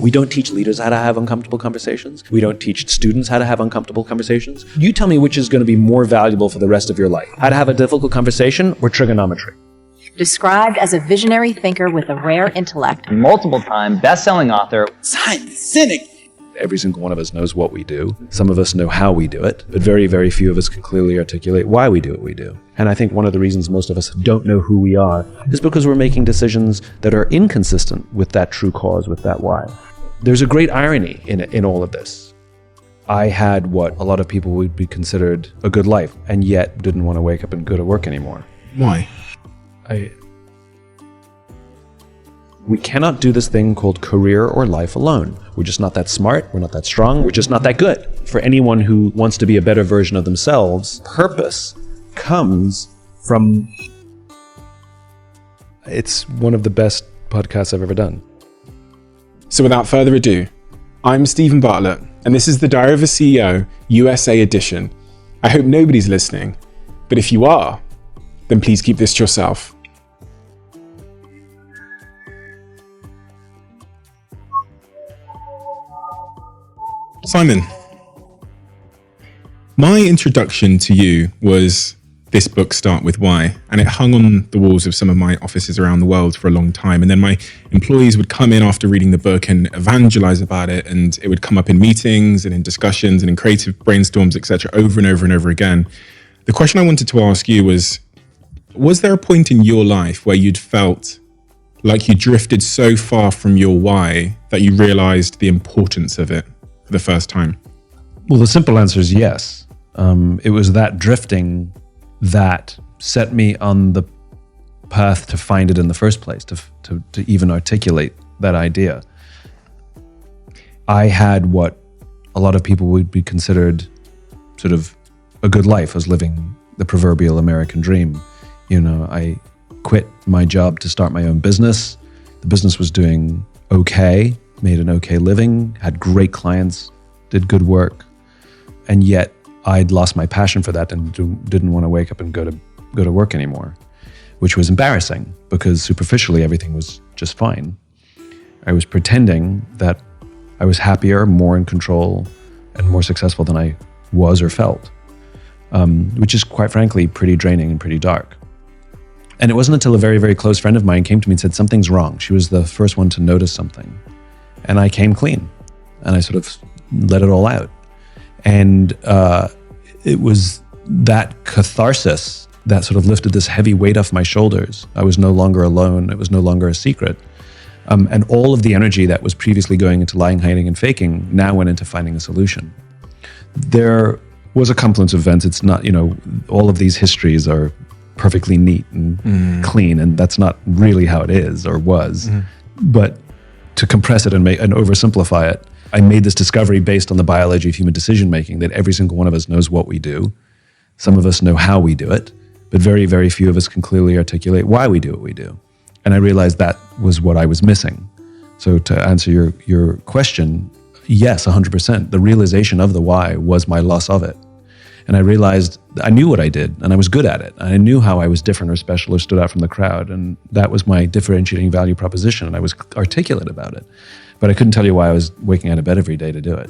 We don't teach leaders how to have uncomfortable conversations. We don't teach students how to have uncomfortable conversations. You tell me which is going to be more valuable for the rest of your life. How to have a difficult conversation or trigonometry? Described as a visionary thinker with a rare intellect. Multiple-time best-selling author. Sinek. Every single one of us knows what we do. Some of us know how we do it, but very, very few of us can clearly articulate why we do what we do. And I think one of the reasons most of us don't know who we are is because we're making decisions that are inconsistent with that true cause, with that why. There's a great irony in all of this. I had what a lot of people would be considered a good life, and yet didn't want to wake up and go to work anymore. Why? We cannot do this thing called career or life alone. We're just not that smart, we're not that strong, we're just not that good. For anyone who wants to be a better version of themselves, purpose comes from... It's one of the best podcasts I've ever done. So without further ado, I'm Stephen Bartlett, and this is the Diary of a CEO USA edition. I hope nobody's listening, but if you are, then please keep this to yourself. Simon, my introduction to you was this book, Start With Why, and it hung on the walls of some of my offices around the world for a long time. And then my employees would come in after reading the book and evangelize about it, and it would come up in meetings and in discussions and in creative brainstorms, etc., over and over and over again. The question I wanted to ask you was there a point in your life where you'd felt like you drifted so far from your why that you realized the importance of it for the first time? Well, the simple answer is yes. It was that drifting that set me on the path to find it in the first place, to even articulate that idea. I had what a lot of people would be considered sort of a good life. I was living the proverbial American dream. You know, I quit my job to start my own business. The business was doing okay, made an okay living, had great clients, did good work, and yet I'd lost my passion for that and didn't want to wake up and go to work anymore, which was embarrassing because superficially everything was just fine. I was pretending that I was happier, more in control, and more successful than I was or felt, which is quite frankly pretty draining and pretty dark. And it wasn't until a very, very close friend of mine came to me and said, something's wrong. She was the first one to notice something. And I came clean and I sort of let it all out. And it was that catharsis that sort of lifted this heavy weight off my shoulders. I was no longer alone. It was no longer a secret. And all of the energy that was previously going into lying, hiding, and faking now went into finding a solution. There was a confluence of events. It's not, all of these histories are perfectly neat and clean, and that's not really how it is or was. But to compress it and oversimplify it, I made this discovery based on the biology of human decision-making that every single one of us knows what we do. Some of us know how we do it, but very, very few of us can clearly articulate why we do what we do. And I realized that was what I was missing. So to answer your question, yes, 100%. The realization of the why was my loss of it. And I realized I knew what I did and I was good at it. I knew how I was different or special or stood out from the crowd. And that was my differentiating value proposition. And I was articulate about it. But I couldn't tell you why I was waking out of bed every day to do it,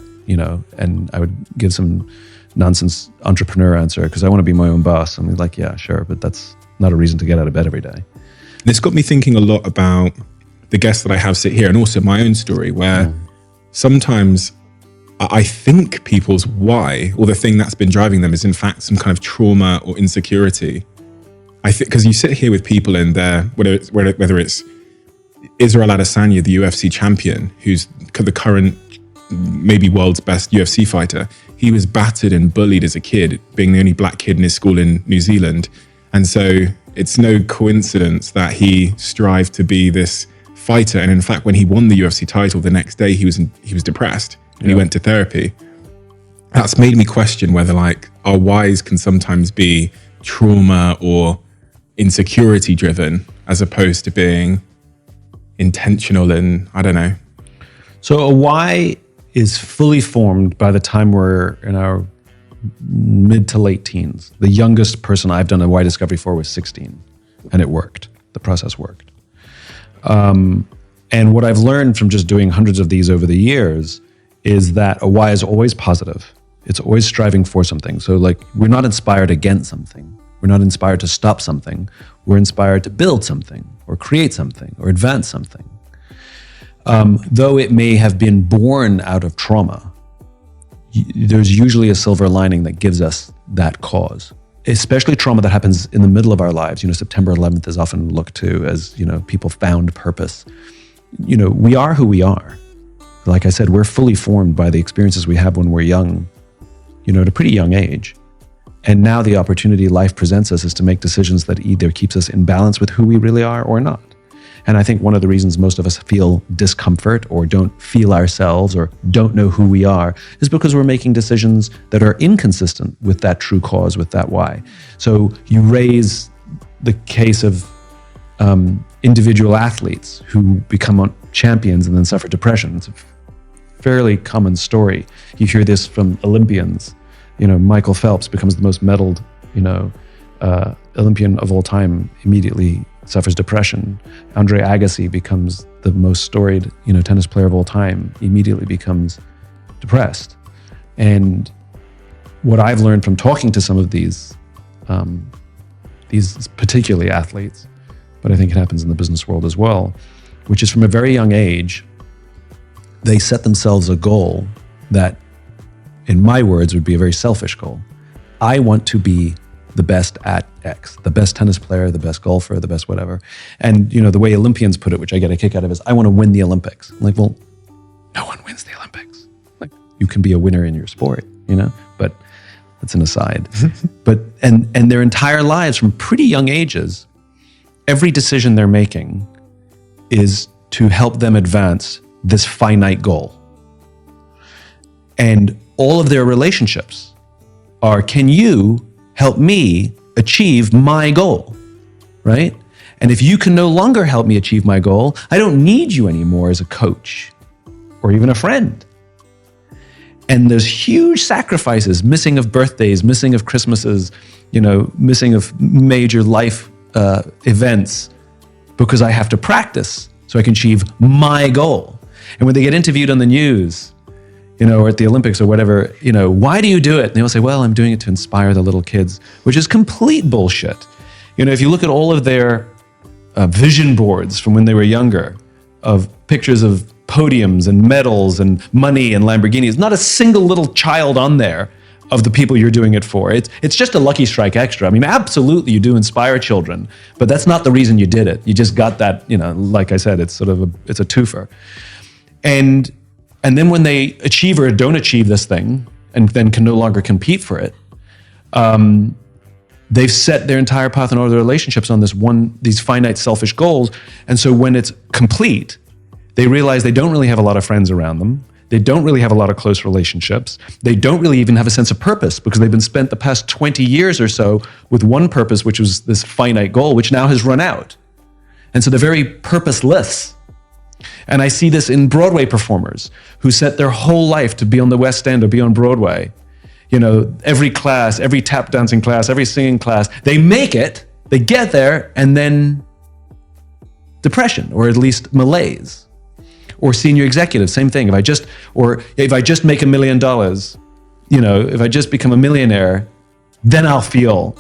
and I would give some nonsense entrepreneur answer because I want to be my own boss. I'm like, yeah, sure. But that's not a reason to get out of bed every day. This got me thinking a lot about the guests that I have sit here and also my own story where sometimes I think people's why, or the thing that's been driving them, is in fact some kind of trauma or insecurity. I think because you sit here with people in there, whether it's Israel Adesanya, the UFC champion, who's the current maybe world's best UFC fighter. He was battered and bullied as a kid, being the only black kid in his school in New Zealand. And so it's no coincidence that he strived to be this fighter. And in fact, when he won the UFC title, the next day he was depressed and he went to therapy. That's made me question whether our whys can sometimes be trauma or insecurity driven as opposed to being intentional and I don't know. So a why is fully formed by the time we're in our mid to late teens. The youngest person I've done a why discovery for was 16, and it worked. The process worked. And what I've learned from just doing hundreds of these over the years is that a why is always positive. It's always striving for something. So like, we're not inspired against something. We're not inspired to stop something. We're inspired to build something or create something or advance something. Though it may have been born out of trauma, there's usually a silver lining that gives us that cause. Especially trauma that happens in the middle of our lives. You know, September 11th is often looked to as, you know, people found purpose. You know, we are who we are. Like I said, we're fully formed by the experiences we have when we're young, you know, at a pretty young age. And now the opportunity life presents us is to make decisions that either keeps us in balance with who we really are or not. And I think one of the reasons most of us feel discomfort or don't feel ourselves or don't know who we are is because we're making decisions that are inconsistent with that true cause, with that why. So you raise the case of individual athletes who become champions and then suffer depression. It's a fairly common story. You hear this from Olympians. You know, Michael Phelps becomes the most medaled, you know, Olympian of all time, immediately suffers depression. Andre Agassi becomes the most storied, you know, tennis player of all time, immediately becomes depressed. And what I've learned from talking to some of these particularly athletes, but I think it happens in the business world as well, which is from a very young age, they set themselves a goal that, in my words, would be a very selfish goal. I want to be the best at X, the best tennis player, the best golfer, the best whatever. And, you know, the way Olympians put it, which I get a kick out of, is I want to win the Olympics. I'm like, well, no one wins the Olympics. Like, you can be a winner in your sport, you know, but that's an aside. But, and their entire lives from pretty young ages, every decision they're making is to help them advance this finite goal. And all of their relationships are, can you help me achieve my goal, right? And if you can no longer help me achieve my goal, I don't need you anymore as a coach or even a friend. And there's huge sacrifices, missing of birthdays, missing of Christmases, you know, missing of major life events, because I have to practice so I can achieve my goal. And when they get interviewed on the news, you know, or at the Olympics or whatever, you know, why do you do it? And they'll say, well, I'm doing it to inspire the little kids, which is complete bullshit. You know, if you look at all of their vision boards from when they were younger, of pictures of podiums and medals and money and Lamborghinis, not a single little child on there of the people you're doing it for. It's just a lucky strike extra. I mean, absolutely you do inspire children, but that's not the reason you did it. You just got that, you know, like I said, it's sort of it's a twofer. And then when they achieve or don't achieve this thing and then can no longer compete for it, they've set their entire path in all their relationships on these finite selfish goals. And so when it's complete, they realize they don't really have a lot of friends around them. They don't really have a lot of close relationships. They don't really even have a sense of purpose because they've been spent the past 20 years or so with one purpose, which was this finite goal, which now has run out. And so they're very purposeless. And I see this in Broadway performers who set their whole life to be on the West End or be on Broadway. You know, every class, every tap dancing class, every singing class, they make it, they get there, and then depression, or at least malaise. Or senior executives, same thing. If I just make $1 million, you know, if I just become a millionaire, then I'll feel.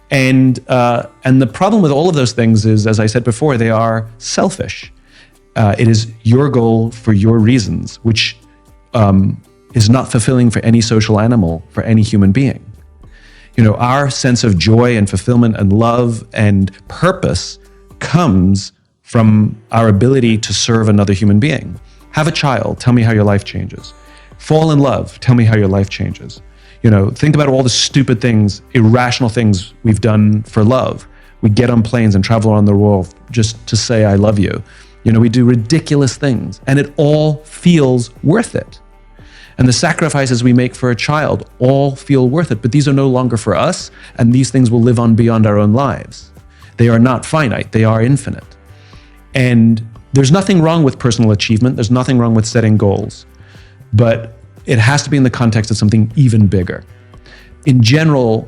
And the problem with all of those things is, as I said before, they are selfish. It is your goal for your reasons, which is not fulfilling for any social animal, for any human being. You know, our sense of joy and fulfillment and love and purpose comes from our ability to serve another human being. Have a child, tell me how your life changes. Fall in love, tell me how your life changes. You know, think about all the stupid things, irrational things we've done for love. We get on planes and travel around the world just to say, I love you. You know, we do ridiculous things and it all feels worth it. And the sacrifices we make for a child all feel worth it, but these are no longer for us, and these things will live on beyond our own lives. They are not finite, they are infinite. And there's nothing wrong with personal achievement, there's nothing wrong with setting goals, but it has to be in the context of something even bigger. In general,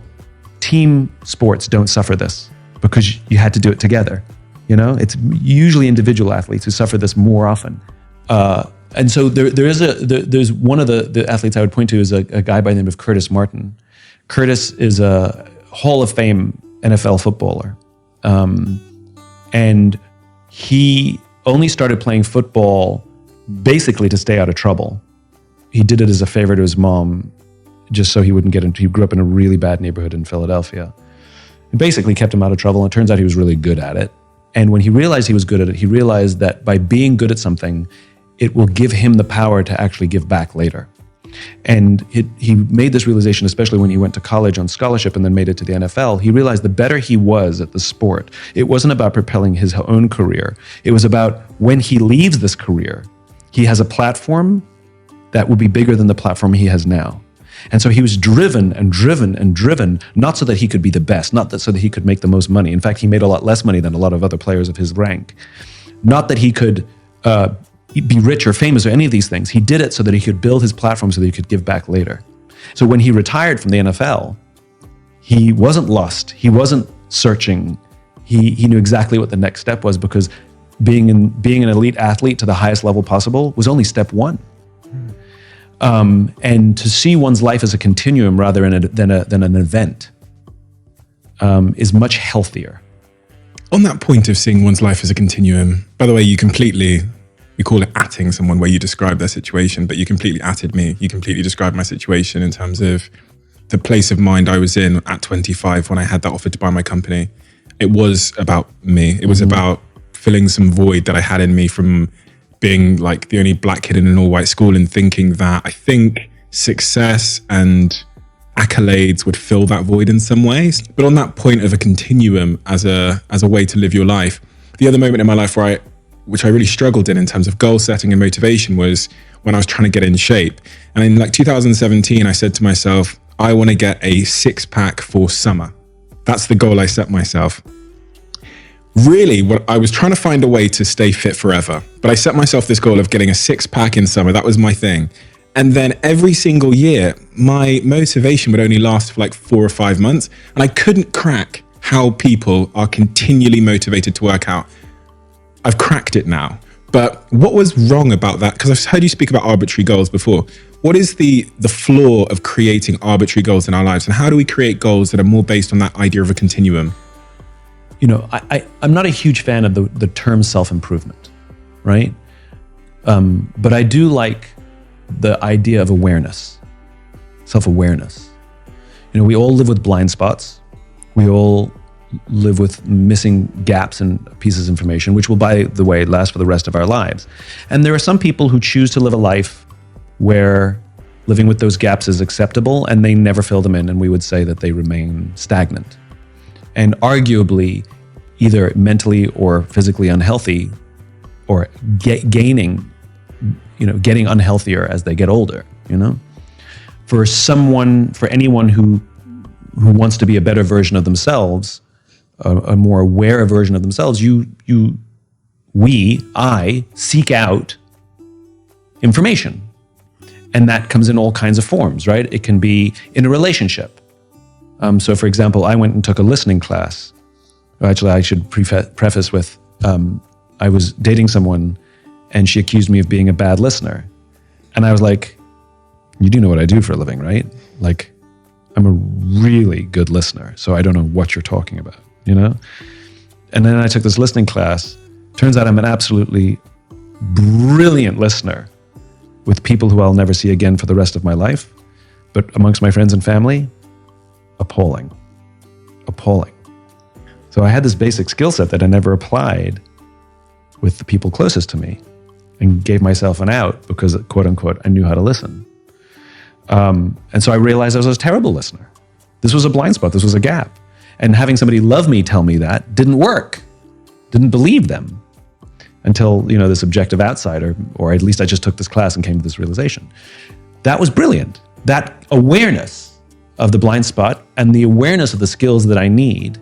team sports don't suffer this because you had to do it together. It's usually individual athletes who suffer this more often. And so there's one of the athletes I would point to is a guy by the name of Curtis Martin. Curtis is a Hall of Fame NFL footballer. And he only started playing football basically to stay out of trouble. He did it as a favor to his mom, just so he wouldn't get into, he grew up in a really bad neighborhood in Philadelphia. It basically kept him out of trouble, and it turns out he was really good at it. And when he realized he was good at it, he realized that by being good at something, it will give him the power to actually give back later. And he made this realization, especially when he went to college on scholarship and then made it to the NFL. He realized the better he was at the sport, it wasn't about propelling his own career. It was about when he leaves this career, he has a platform that will be bigger than the platform he has now. And so he was driven and driven and driven, not so that he could be the best, not that so that he could make the most money. In fact, he made a lot less money than a lot of other players of his rank. Not that he could be rich or famous or any of these things. He did it so that he could build his platform so that he could give back later. So when he retired from the NFL, he wasn't lost. He wasn't searching. He knew exactly what the next step was, because being an elite athlete to the highest level possible was only step one. And to see one's life as a continuum rather than an event is much healthier. On that point of seeing one's life as a continuum, by the way, you call it atting someone, where you describe their situation, but you completely atted me. You completely described my situation in terms of the place of mind I was in at 25 when I had that offer to buy my company. It was about me. It was about filling some void that I had in me from being like the only black kid in an all-white school, and thinking that I think success and accolades would fill that void in some ways. But on that point of a continuum as a way to live your life, the other moment in my life which I really struggled in terms of goal setting and motivation was when I was trying to get in shape. And in like 2017, I said to myself, I want to get a 6-pack for summer. That's the goal I set myself. Really, what I was trying to find a way to stay fit forever, but I set myself this goal of getting a 6-pack in summer. That was my thing. And then every single year, my motivation would only last for like 4 or 5 months. And I couldn't crack how people are continually motivated to work out. I've cracked it now. But what was wrong about that? Because I've heard you speak about arbitrary goals before. What is the flaw of creating arbitrary goals in our lives? And how do we create goals that are more based on that idea of a continuum? I'm not a huge fan of the term self-improvement, right? But I do like the idea of awareness, self-awareness. We all live with blind spots. We all live with missing gaps and pieces of information, which will, by the way, last for the rest of our lives. And there are some people who choose to live a life where living with those gaps is acceptable and they never fill them in, and we would say that they remain stagnant. And arguably either mentally or physically unhealthy, or getting unhealthier as they get older, For anyone who wants to be a better version of themselves, a more aware version of themselves, I seek out information. And that comes in all kinds of forms, right? It can be in a relationship. So for example, I went and took a listening class. Actually, I should preface with, I was dating someone and she accused me of being a bad listener. And I was like, you do know what I do for a living, right? Like, I'm a really good listener, so I don't know what you're talking about, And then I took this listening class. Turns out I'm an absolutely brilliant listener with people who I'll never see again for the rest of my life. But amongst my friends and family, appalling. So I had this basic skill set that I never applied with the people closest to me, and gave myself an out because, quote unquote, I knew how to listen. And so I realized I was a terrible listener. This was a blind spot. This was a gap. And having somebody love me tell me that didn't work. Didn't believe them until, this objective outsider, or at least I just took this class and came to this realization. That was brilliant. That awareness of the blind spot and the awareness of the skills that I need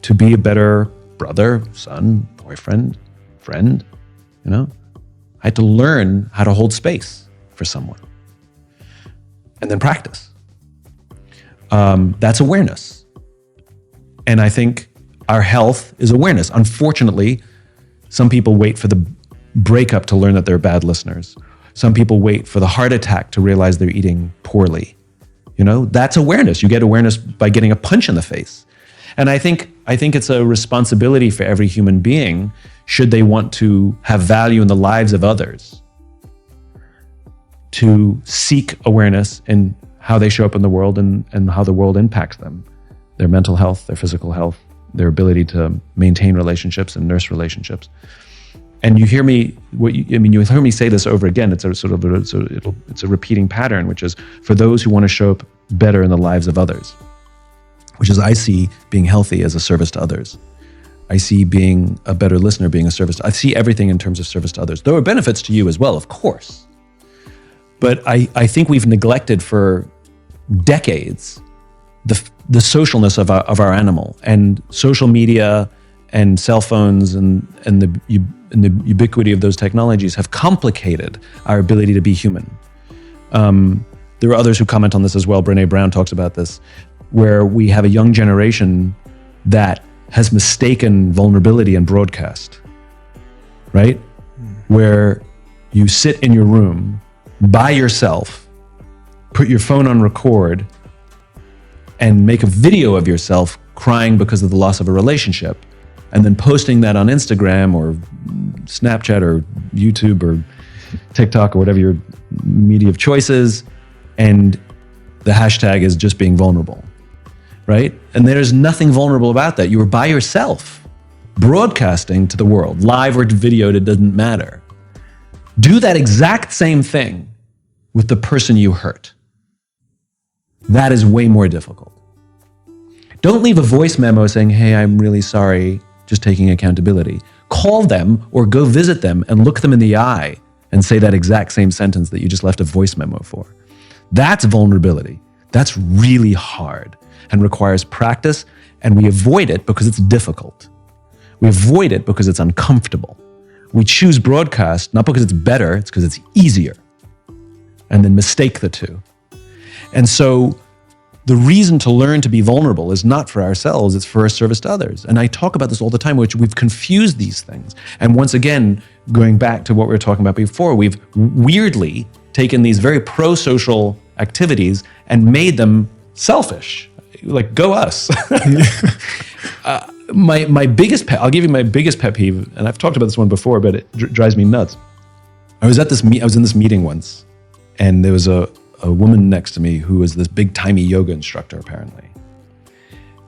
to be a better brother, son, boyfriend, friend, I had to learn how to hold space for someone and then practice. That's awareness. And I think our health is awareness. Unfortunately, Some people wait for the breakup to learn that they're bad listeners. Some people wait for the heart attack to realize they're eating poorly. You know, that's awareness. You get awareness by getting a punch in the face. And I think it's a responsibility for every human being, should they want to have value in the lives of others, to seek awareness in how they show up in the world and how the world impacts them, their mental health, their physical health, their ability to maintain relationships and nurse relationships. And you hear me, you hear me say this over again. It's a sort of it's a repeating pattern, which is for those who want to show up better in the lives of others, which is I see being healthy as a service to others. I see being a better listener being a service. I see everything in terms of service to others. There are benefits to you as well, of course. But I think we've neglected for decades the socialness of our animal, and social media and cell phones and the ubiquity of those technologies have complicated our ability to be human. There are others who comment on this as well. Brené Brown talks about this, where we have a young generation that has mistaken vulnerability and broadcast, right? Where you sit in your room by yourself, put your phone on record, and make a video of yourself crying because of the loss of a relationship, and then posting that on Instagram or Snapchat or YouTube or TikTok or whatever your media of choice is, and the hashtag is just being vulnerable, right? And there's nothing vulnerable about that. You were by yourself, broadcasting to the world, live or videoed, it doesn't matter. Do that exact same thing with the person you hurt. That is way more difficult. Don't leave a voice memo saying, hey, I'm really sorry, just taking accountability. Call them or go visit them and look them in the eye and say that exact same sentence that you just left a voice memo for. That's vulnerability. That's really hard and requires practice, and we avoid it because it's difficult. We avoid it because it's uncomfortable. We choose broadcast not because it's better, it's because it's easier, and then mistake the two. And so the reason to learn to be vulnerable is not for ourselves, it's for a service to others. And I talk about this all the time, which we've confused these things. And once again, going back to what we were talking about before, we've weirdly taken these very pro-social activities and made them selfish. Like, go us. My biggest pet, I'll give you my biggest pet peeve, and I've talked about this one before, but it drives me nuts. I was in this meeting once, and there was a woman next to me who was this big-timey yoga instructor, apparently.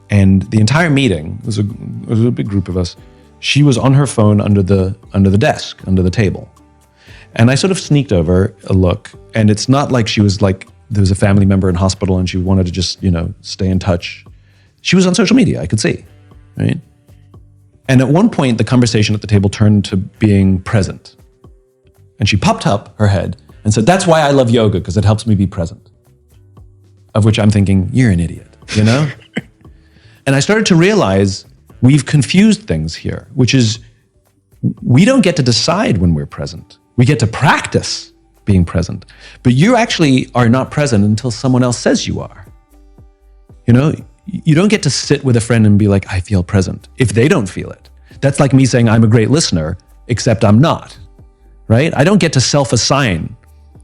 And the entire meeting, it was a big group of us, she was on her phone under the desk, under the table. And I sort of sneaked over a look, and it's not like she was like, there was a family member in hospital and she wanted to just, stay in touch. She was on social media, I could see, right? And at one point, the conversation at the table turned to being present. And she popped up her head and said, that's why I love yoga, because it helps me be present. Of which I'm thinking, you're an idiot, And I started to realize we've confused things here, which is we don't get to decide when we're present. We get to practice being present. But you actually are not present until someone else says you are. You don't get to sit with a friend and be like, I feel present, if they don't feel it. That's like me saying I'm a great listener, except I'm not, right? I don't get to self-assign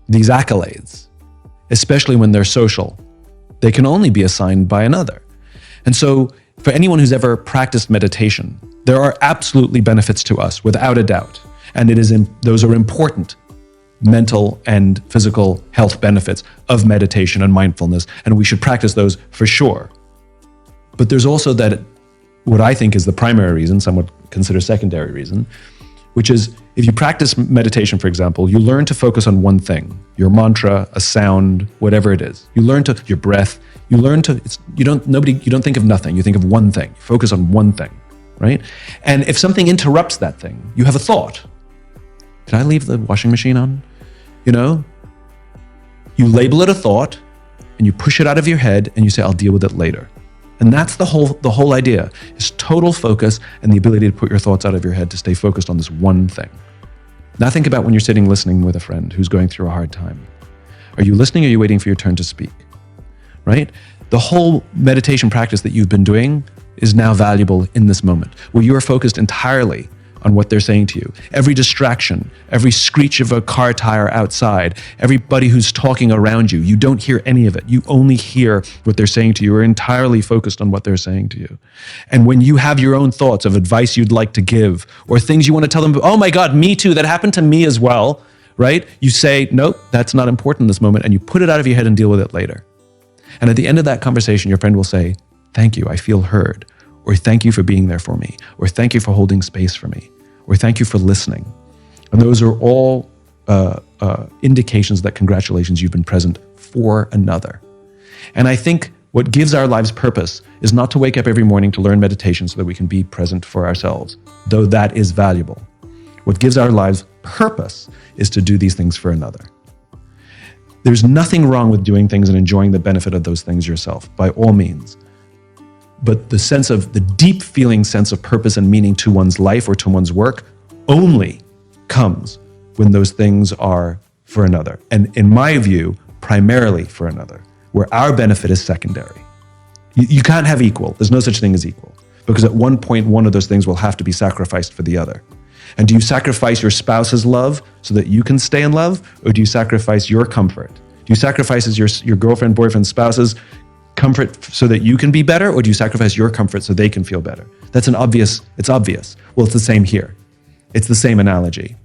these accolades, especially when they're social. They can only be assigned by another. And so for anyone who's ever practiced meditation, there are absolutely benefits to us, without a doubt. And those are important mental and physical health benefits of meditation and mindfulness, and we should practice those for sure. But there's also what I think is the primary reason, some would consider secondary reason, which is if you practice meditation, for example, you learn to focus on one thing, your mantra, a sound, whatever it is. You learn your breath, you don't think of nothing, you think of one thing, you focus on one thing, right? And if something interrupts that thing, you have a thought. Did I leave the washing machine on? You label it a thought and you push it out of your head and you say, I'll deal with it later. And that's the whole idea, is total focus and the ability to put your thoughts out of your head to stay focused on this one thing. Now think about when you're sitting listening with a friend who's going through a hard time. Are you listening or are you waiting for your turn to speak? Right? The whole meditation practice that you've been doing is now valuable in this moment, where you are focused entirely on what they're saying to you. Every distraction, every screech of a car tire outside, everybody who's talking around you, you don't hear any of it. You only hear what they're saying to you. You're entirely focused on what they're saying to you. And when you have your own thoughts of advice you'd like to give or things you want to tell them, oh my God, me too, that happened to me as well, right? You say, nope, that's not important in this moment, and you put it out of your head and deal with it later. And at the end of that conversation, your friend will say, thank you, I feel heard. Or thank you for being there for me, or thank you for holding space for me, or thank you for listening. And those are all indications that congratulations, you've been present for another. And I think what gives our lives purpose is not to wake up every morning to learn meditation so that we can be present for ourselves, though that is valuable. What gives our lives purpose is to do these things for another. There's nothing wrong with doing things and enjoying the benefit of those things yourself, by all means. But the deep feeling sense of purpose and meaning to one's life or to one's work only comes when those things are for another. And in my view, primarily for another, where our benefit is secondary. You can't have equal. There's no such thing as equal. Because at one point, one of those things will have to be sacrificed for the other. And do you sacrifice your spouse's love so that you can stay in love? Or do you sacrifice your comfort? Do you sacrifice your girlfriend, boyfriend, spouse's comfort so that you can be better, or do you sacrifice your comfort so they can feel better? It's obvious. Well, it's the same here. It's the same analogy,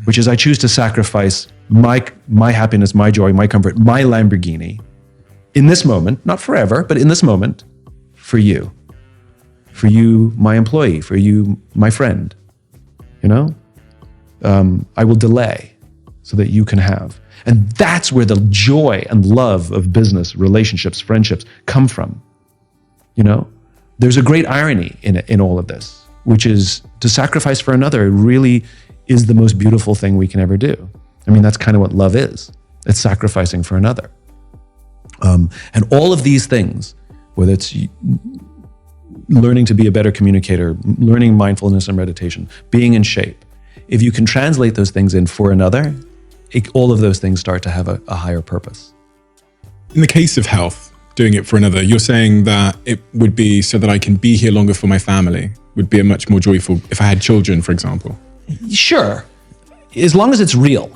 which is I choose to sacrifice my happiness, my joy, my comfort, my Lamborghini in this moment, not forever, but in this moment, for you, my employee, for you, my friend. I will delay so that you can have. And that's where the joy and love of business, relationships, friendships come from. There's a great irony in all of this, which is to sacrifice for another really is the most beautiful thing we can ever do. I mean, that's kind of what love is. It's sacrificing for another. And all of these things, whether it's learning to be a better communicator, learning mindfulness and meditation, being in shape, if you can translate those things in for another, all of those things start to have a higher purpose. In the case of health, doing it for another, you're saying that it would be so that I can be here longer for my family, would be a much more joyful, if I had children, for example. Sure. As long as it's real.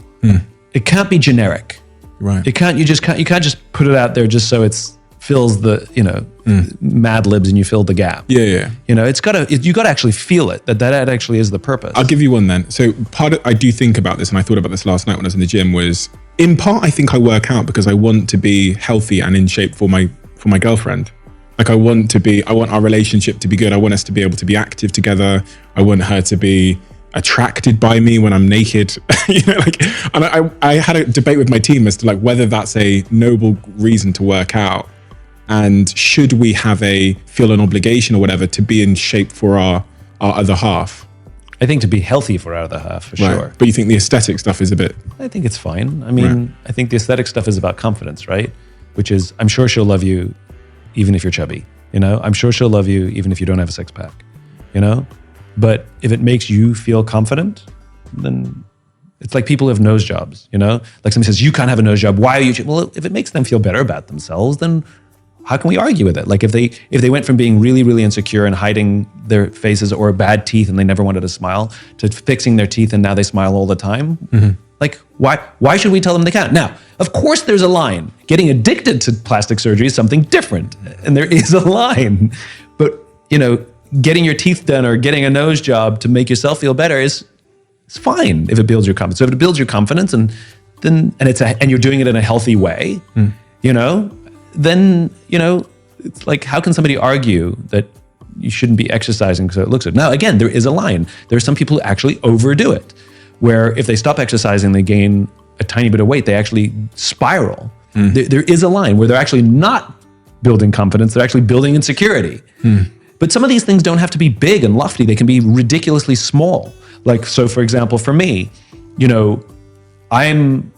It can't be generic. Right. You can't just put it out there just so it's fills the, Mad Libs and you fill the gap. Yeah. You gotta actually feel it, that actually is the purpose. I'll give you one then. So I do think about this, and I thought about this last night when I was in the gym, was in part, I think I work out because I want to be healthy and in shape for my girlfriend. Like I want our relationship to be good. I want us to be able to be active together. I want her to be attracted by me when I'm naked. And I had a debate with my team as to whether that's a noble reason to work out. And should we feel an obligation or whatever to be in shape for our other half? I think to be healthy for our other half, for sure. But you think the aesthetic stuff is a bit... I think it's fine. I mean, I think the aesthetic stuff is about confidence, right? Which is, I'm sure she'll love you even if you're chubby, I'm sure she'll love you even if you don't have a six pack, But if it makes you feel confident, then it's like people who have nose jobs, Like somebody says, you can't have a nose job. Why are you... Well, if it makes them feel better about themselves, then how can we argue with it? Like if they went from being really, really insecure and hiding their faces or bad teeth and they never wanted to smile to fixing their teeth and now they smile all the time. Like why should we tell them they can't? Now, of course there's a line. Getting addicted to plastic surgery is something different. And there is a line. But, getting your teeth done or getting a nose job to make yourself feel better is fine if it builds your confidence. So if it builds your confidence and you're doing it in a healthy way, then, it's like, how can somebody argue that you shouldn't be exercising so it looks good? Now, again, there is a line. There are some people who actually overdo it, where if they stop exercising, they gain a tiny bit of weight, they actually spiral. There is a line where they're actually not building confidence, they're actually building insecurity. But some of these things don't have to be big and lofty. They can be ridiculously small. Like, so for example, for me, I'm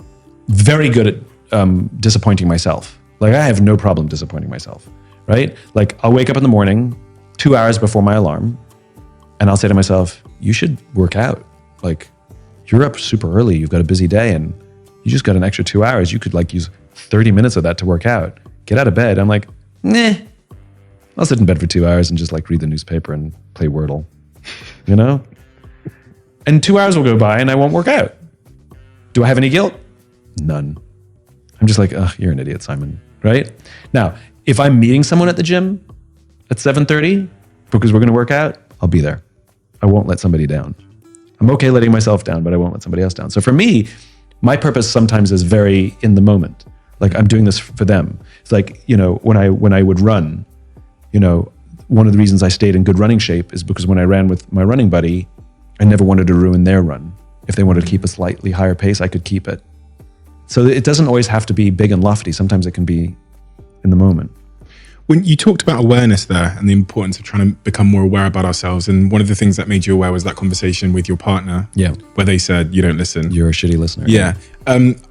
very good at disappointing myself. Like I have no problem disappointing myself, right? Like I'll wake up in the morning 2 hours before my alarm and I'll say to myself, you should work out. Like you're up super early, you've got a busy day and you just got an extra 2 hours. You could use 30 minutes of that to work out. Get out of bed. I'm like, nah, I'll sit in bed for 2 hours and just read the newspaper and play Wordle, And 2 hours will go by and I won't work out. Do I have any guilt? None. I'm just like, you're an idiot, Simon, right? Now, if I'm meeting someone at the gym at 7:30 because we're going to work out, I'll be there. I won't let somebody down. I'm okay letting myself down, but I won't let somebody else down. So for me, my purpose sometimes is very in the moment. Like I'm doing this for them. It's like, when I would run, one of the reasons I stayed in good running shape is because when I ran with my running buddy, I never wanted to ruin their run. If they wanted to keep a slightly higher pace, I could keep it. So it doesn't always have to be big and lofty. Sometimes it can be in the moment. When you talked about awareness there and the importance of trying to become more aware about ourselves, and one of the things that made you aware was that conversation with your partner, where they said, you don't listen. You're a shitty listener. Yeah.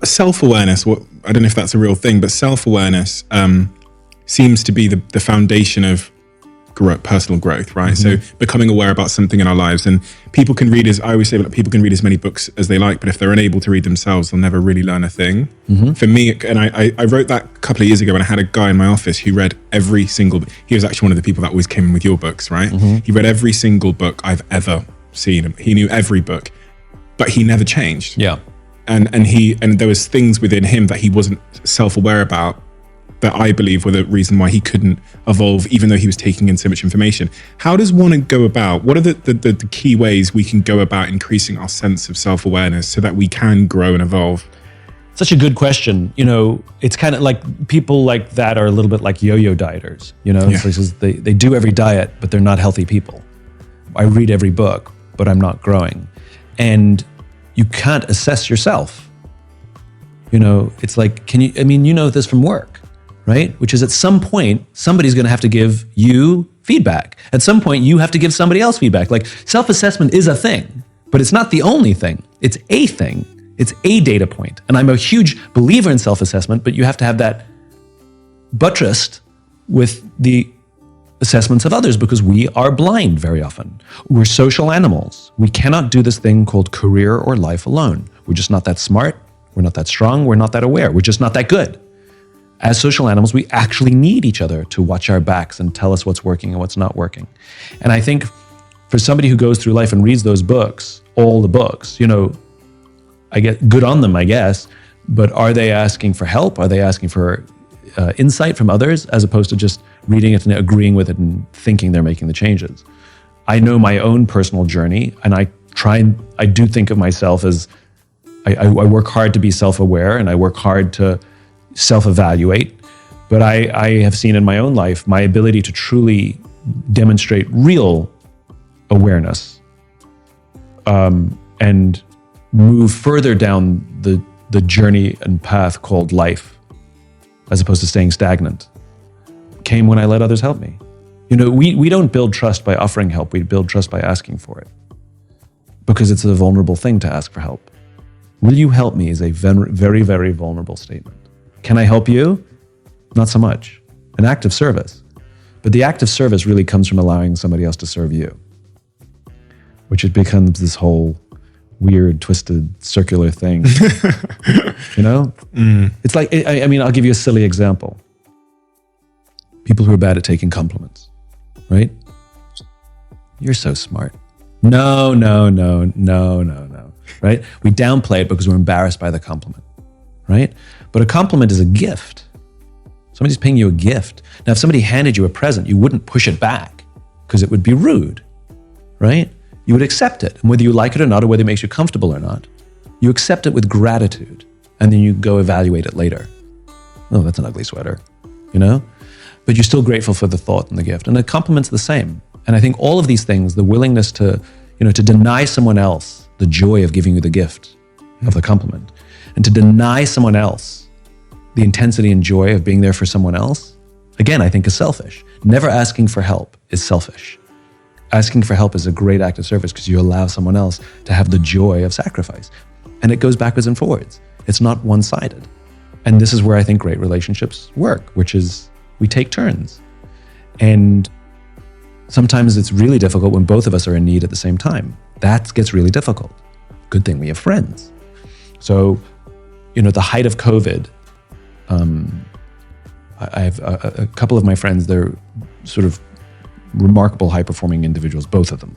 Self-awareness, I don't know if that's a real thing, but self-awareness seems to be the foundation of personal growth, right? So becoming aware about something in our lives, and people can read, I always say, people can read as many books as they like, but if they're unable to read themselves, they'll never really learn a thing. For me, and I wrote that a couple of years ago when I had a guy in my office who read every single, he was actually one of the people that always came in with your books, right? He read every single book I've ever seen. He knew every book, but he never changed. Yeah. And there was things within him that he wasn't self-aware about that I believe were the reason why he couldn't evolve, even though he was taking in so much information. How does one go about, what are the key ways we can go about increasing our sense of self-awareness so that we can grow and evolve? Such a good question. It's kind of like people like that are a little bit like yo-yo dieters. They do every diet, but they're not healthy people. I read every book, but I'm not growing. And you can't assess yourself. It's like, this from work, right? Which is at some point, somebody's going to have to give you feedback. At some point, you have to give somebody else feedback. Like self-assessment is a thing, but it's not the only thing. It's a thing. It's a data point. And I'm a huge believer in self-assessment, but you have to have that buttressed with the assessments of others because we are blind very often. We're social animals. We cannot do this thing called career or life alone. We're just not that smart. We're not that strong. We're not that aware. We're just not that good. As social animals, we actually need each other to watch our backs and tell us what's working and what's not working. And I think for somebody who goes through life and reads those books, all the books, I get good on them, I guess, but are they asking for help? Are they asking for insight from others as opposed to just reading it and agreeing with it and thinking they're making the changes? I know my own personal journey, and I do think of myself as I work hard to be self-aware and I work hard to self-evaluate, but I have seen in my own life my ability to truly demonstrate real awareness and move further down the journey and path called life, as opposed to staying stagnant, came when I let others help me. We don't build trust by offering help. We build trust by asking for it, because it's a vulnerable thing to ask for help. Will you help me is a very, very vulnerable statement. Can I help you? Not so much. An act of service. But the act of service really comes from allowing somebody else to serve you, which it becomes this whole weird, twisted, circular thing. It's like, I'll give you a silly example. People who are bad at taking compliments, right? You're so smart. No, right? We downplay it because we're embarrassed by the compliment, right? But a compliment is a gift. Somebody's paying you a gift. Now, if somebody handed you a present, you wouldn't push it back because it would be rude, right? You would accept it. And whether you like it or not, or whether it makes you comfortable or not, you accept it with gratitude. And then you go evaluate it later. Oh, that's an ugly sweater, But you're still grateful for the thought and the gift. And a compliment's the same. And I think all of these things, the willingness to deny someone else the joy of giving you the gift of the compliment, and to deny someone else the intensity and joy of being there for someone else, again, I think is selfish. Never asking for help is selfish. Asking for help is a great act of service because you allow someone else to have the joy of sacrifice. And it goes backwards and forwards. It's not one-sided. And this is where I think great relationships work, which is we take turns. And sometimes it's really difficult when both of us are in need at the same time. That gets really difficult. Good thing we have friends. So, the height of COVID, I have a couple of my friends, they're sort of remarkable high-performing individuals, both of them.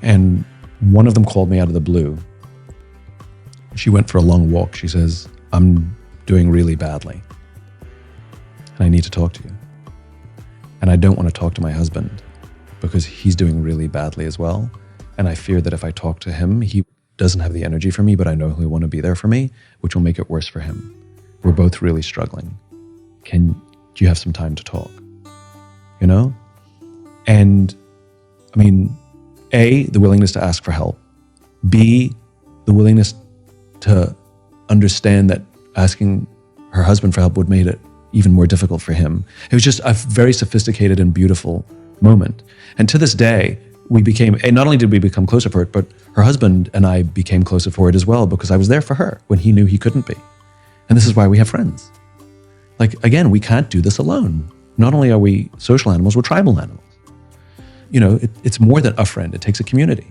And one of them called me out of the blue. She went for a long walk. She says, I'm doing really badly and I need to talk to you. And I don't want to talk to my husband because he's doing really badly as well. And I fear that if I talk to him, he doesn't have the energy for me, but I know he'll want to be there for me, which will make it worse for him. We're both really struggling. Do you have some time to talk? You know? And I mean, A, the willingness to ask for help. B, the willingness to understand that asking her husband for help would make it even more difficult for him. It was just a very sophisticated and beautiful moment. And to this day, and not only did we become closer for it, but her husband and I became closer for it as well, because I was there for her when he knew he couldn't be. And this is why we have friends. Like, again, we can't do this alone. Not only are we social animals, we're tribal animals. You know, it's more than a friend, it takes a community.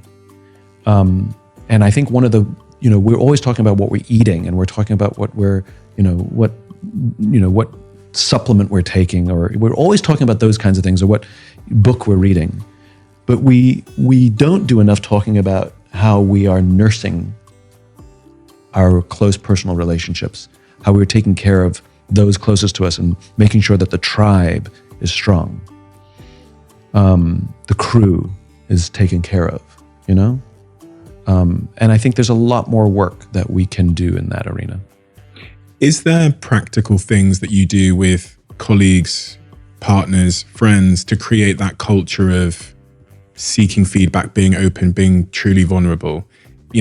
And I think one of the, we're always talking about what we're eating, and we're talking about what we're, what supplement we're taking, or we're always talking about those kinds of things, or what book we're reading. But we don't do enough talking about how we are nursing our close personal relationships, how we're taking care of those closest to us and making sure that the tribe is strong. The crew is taken care of, and I think there's a lot more work that we can do in that arena. Is there practical things that you do with colleagues, partners, friends to create that culture of seeking feedback, being open, being truly vulnerable?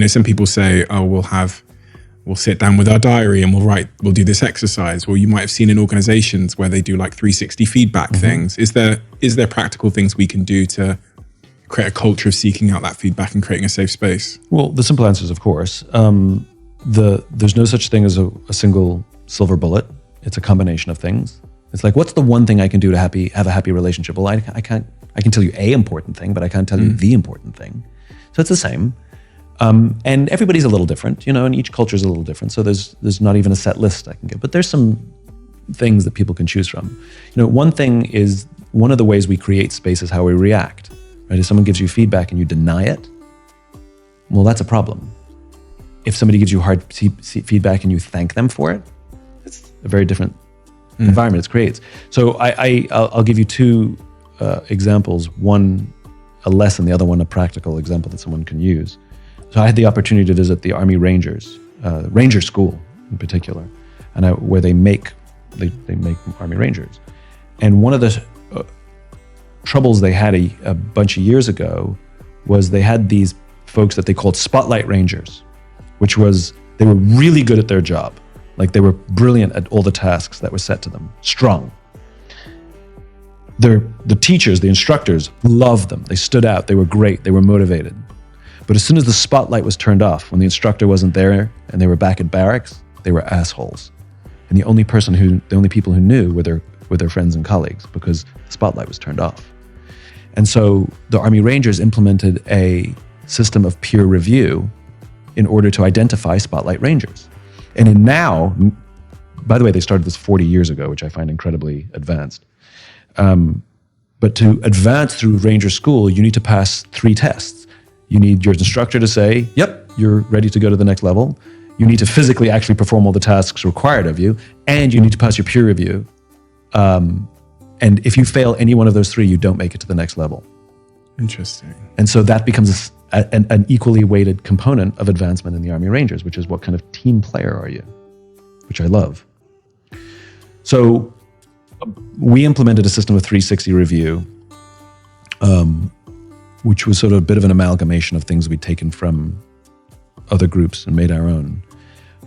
Some people say, oh, we'll sit down with our diary and we'll do this exercise. Or you might have seen in organizations where they do like 360 feedback things. Is there practical things we can do to create a culture of seeking out that feedback and creating a safe space? Well, the simple answer is, of course. There's no such thing as a single silver bullet. It's a combination of things. It's like, what's the one thing I can do to have a happy relationship? Well, I can tell you a important thing, but I can't tell you the important thing. So it's the same. And everybody's a little different, and each culture is a little different. So there's not even a set list I can give, but there's some things that people can choose from. One thing is, one of the ways we create space is how we react, right? If someone gives you feedback and you deny it, well, that's a problem. If somebody gives you hard feedback and you thank them for it, it's a very different environment it creates. So I'll give you two examples, one a lesson, the other one a practical example that someone can use. So I had the opportunity to visit the Army Rangers, Ranger School in particular, and where they make Army Rangers. And one of the troubles they had a bunch of years ago was they had these folks that they called Spotlight Rangers, which was, they were really good at their job. Like, they were brilliant at all the tasks that were set to them, strong. The teachers, the instructors, loved them. They stood out, they were great, they were motivated. But as soon as the spotlight was turned off, when the instructor wasn't there and they were back at barracks, they were assholes. And the only people who knew were their friends and colleagues, because the spotlight was turned off. And so the Army Rangers implemented a system of peer review in order to identify Spotlight Rangers. And now, by the way, they started this 40 years ago, which I find incredibly advanced. But to advance through Ranger School, you need to pass 3 tests. You need your instructor to say, yep, you're ready to go to the next level. You need to physically actually perform all the tasks required of you, and you need to pass your peer review. And if you fail any one of those 3, you don't make it to the next level. Interesting. And so that becomes an equally weighted component of advancement in the Army Rangers, which is, what kind of team player are you? Which I love. So we implemented a system of 360 review, which was sort of a bit of an amalgamation of things we'd taken from other groups and made our own,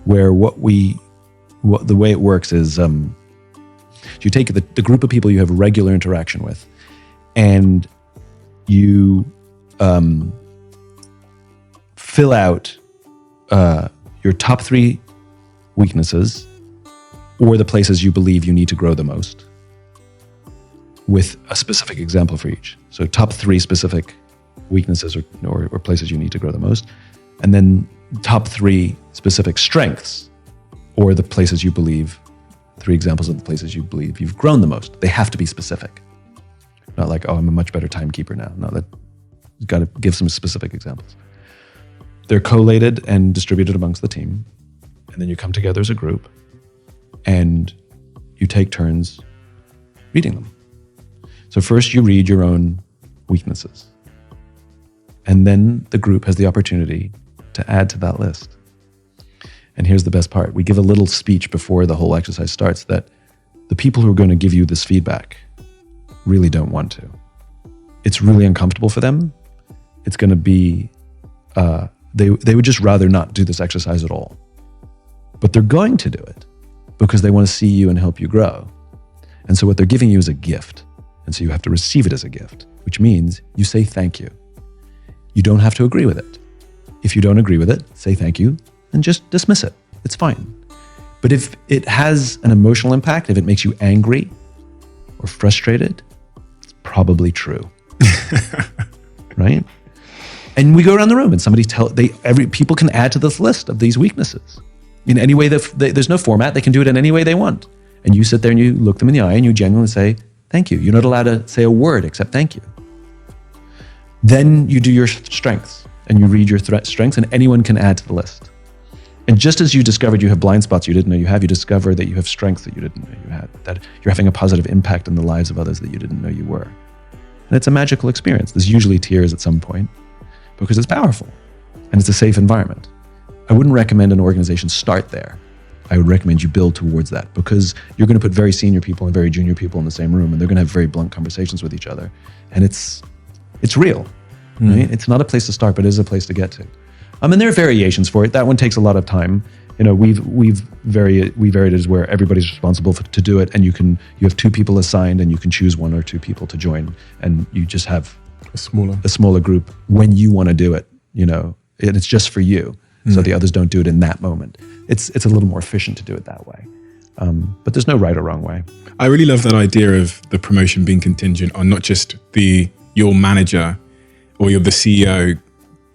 where the way it works is, you take the group of people you have regular interaction with, and you fill out your top 3 weaknesses, or the places you believe you need to grow the most, with a specific example for each. So top 3 specific weaknesses or places you need to grow the most, and then top 3 specific strengths, or the places you believe, 3 examples of the places you believe you've grown the most. They have to be specific. Not like, oh, I'm a much better timekeeper now. No, you've got to give some specific examples. They're collated and distributed amongst the team. And then you come together as a group and you take turns reading them. So first you read your own weaknesses. And then the group has the opportunity to add to that list. And here's the best part. We give a little speech before the whole exercise starts that the people who are going to give you this feedback really don't want to. It's really uncomfortable for them. It's going to be, they would just rather not do this exercise at all. But they're going to do it because they want to see you and help you grow. And so what they're giving you is a gift. And so you have to receive it as a gift, which means you say thank you. You don't have to agree with it. If you don't agree with it, say thank you and just dismiss it. It's fine. But if it has an emotional impact, if it makes you angry or frustrated, it's probably true. Right? And we go around the room and people can add to this list of these weaknesses. In any way, there's no format. They can do it in any way they want. And you sit there and you look them in the eye and you genuinely say, thank you. You're not allowed to say a word except thank you. Then you do your strengths and you read your strengths, and anyone can add to the list. And just as you discovered you have blind spots you didn't know you have, you discover that you have strengths that you didn't know you had, that you're having a positive impact in the lives of others that you didn't know you were. And it's a magical experience. There's usually tears at some point because it's powerful and it's a safe environment. I wouldn't recommend an organization start there. I would recommend you build towards that because you're going to put very senior people and very junior people in the same room and they're going to have very blunt conversations with each other. And it's real, right? It's not a place to start, but it is a place to get to. And there are variations for it. That one takes a lot of time. You know, we varied it as where everybody's responsible to do it, and you have 2 people assigned, and you can choose 1 or 2 people to join, and you just have a smaller group when you want to do it. You know, and it's just for you, so the others don't do it in that moment. It's a little more efficient to do it that way, but there's no right or wrong way. I really love that idea of the promotion being contingent on not just your manager or you're the CEO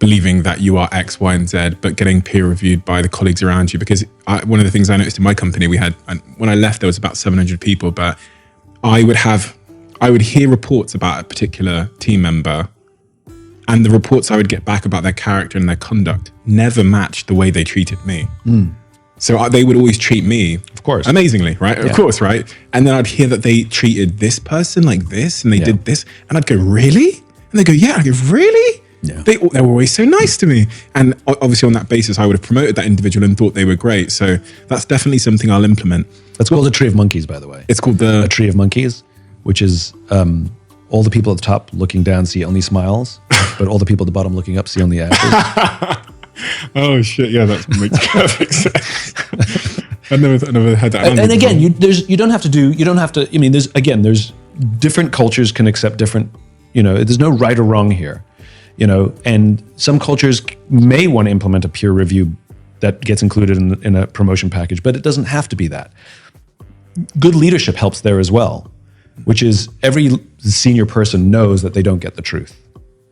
believing that you are X, Y, and Z, but getting peer reviewed by the colleagues around you. Because one of the things I noticed in my company, when I left, there was about 700 people, but I would hear reports about a particular team member, and the reports I would get back about their character and their conduct never matched the way they treated me. So they would always treat me, of course, amazingly, right? Yeah. Of course, right? And then I'd hear that they treated this person like this, and they did this, and I'd go, really? And they go, yeah. I'd go, really? Yeah. They were always so nice to me. And obviously on that basis, I would have promoted that individual and thought they were great. So that's definitely something I'll implement. That's called a tree of monkeys, by the way. It's called a tree of monkeys, which is all the people at the top looking down see only smiles, but all the people at the bottom looking up see only ashes. Oh shit! Yeah, that makes perfect sense. I never had that. And again, you don't have to. I mean, there's different cultures can accept different. You know, there's no right or wrong here. You know, and some cultures may want to implement a peer review that gets included in a promotion package, but it doesn't have to be that. Good leadership helps there as well, which is every senior person knows that they don't get the truth.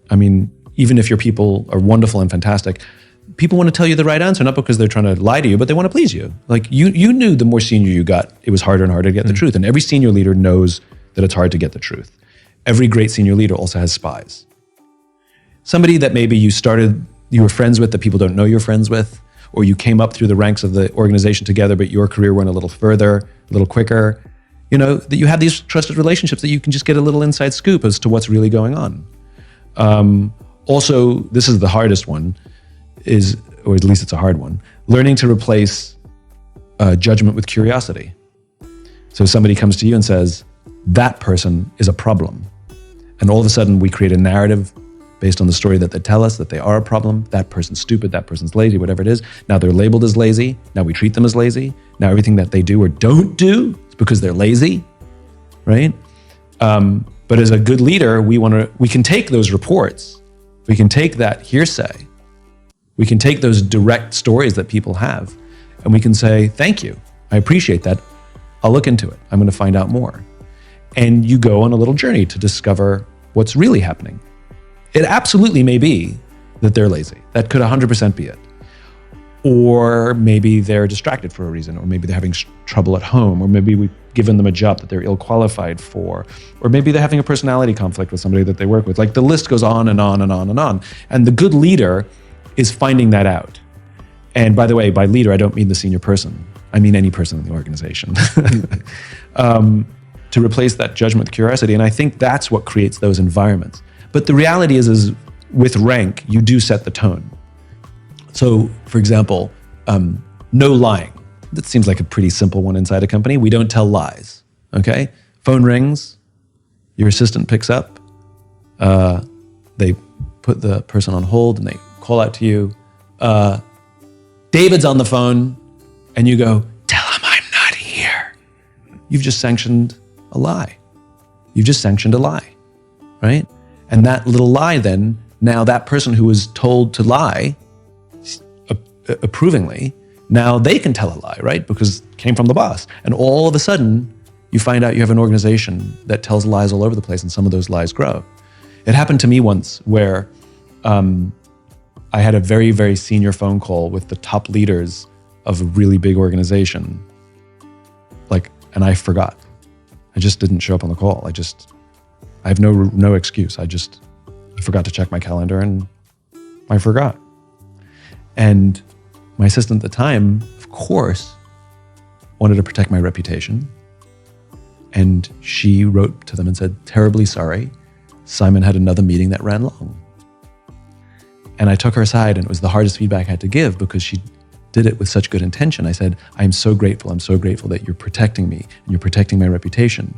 I mean, even if your people are wonderful and fantastic, people want to tell you the right answer, not because they're trying to lie to you, but they want to please you. Like you knew the more senior you got, it was harder and harder to get the truth. And every senior leader knows that it's hard to get the truth. Every great senior leader also has spies. Somebody that maybe you were friends with that people don't know you're friends with, or you came up through the ranks of the organization together, but your career went a little further, a little quicker. You know, that you have these trusted relationships that you can just get a little inside scoop as to what's really going on. Also, this is the hardest one, or at least it's a hard one, learning to replace judgment with curiosity. So somebody comes to you and says, that person is a problem. And all of a sudden we create a narrative based on the story that they tell us that they are a problem. That person's stupid, that person's lazy, whatever it is. Now they're labeled as lazy. Now we treat them as lazy. Now everything that they do or don't do is because they're lazy, right? But as a good leader, we can take those reports, we can take that hearsay, we can take those direct stories that people have, and we can say, thank you, I appreciate that. I'll look into it. I'm going to find out more. And you go on a little journey to discover what's really happening. It absolutely may be that they're lazy. That could 100% be it. Or maybe they're distracted for a reason, or maybe they're having trouble at home, or maybe we've given them a job that they're ill-qualified for, or maybe they're having a personality conflict with somebody that they work with. Like the list goes on and on and on and on. And the good leader is finding that out. And by the way, by leader, I don't mean the senior person. I mean any person in the organization. To replace that judgment with curiosity. And I think that's what creates those environments. But the reality is with rank, you do set the tone. So, for example, no lying. That seems like a pretty simple one inside a company. We don't tell lies, okay? Phone rings, your assistant picks up, they put the person on hold and they call out to you, David's on the phone, and you go, tell him I'm not here. You've just sanctioned a lie. You've just sanctioned a lie, right? And that little lie then, now that person who was told to lie, approvingly, now they can tell a lie, right? Because it came from the boss. And all of a sudden, you find out you have an organization that tells lies all over the place, and some of those lies grow. It happened to me once where I had a very, very senior phone call with the top leaders of a really big organization. And I forgot. I just didn't show up on the call. I have no excuse. I forgot to check my calendar and I forgot. And my assistant at the time, of course, wanted to protect my reputation. And she wrote to them and said, terribly sorry, Simon had another meeting that ran long. And I took her aside, and it was the hardest feedback I had to give because she did it with such good intention. I said, I'm so grateful that you're protecting me and you're protecting my reputation.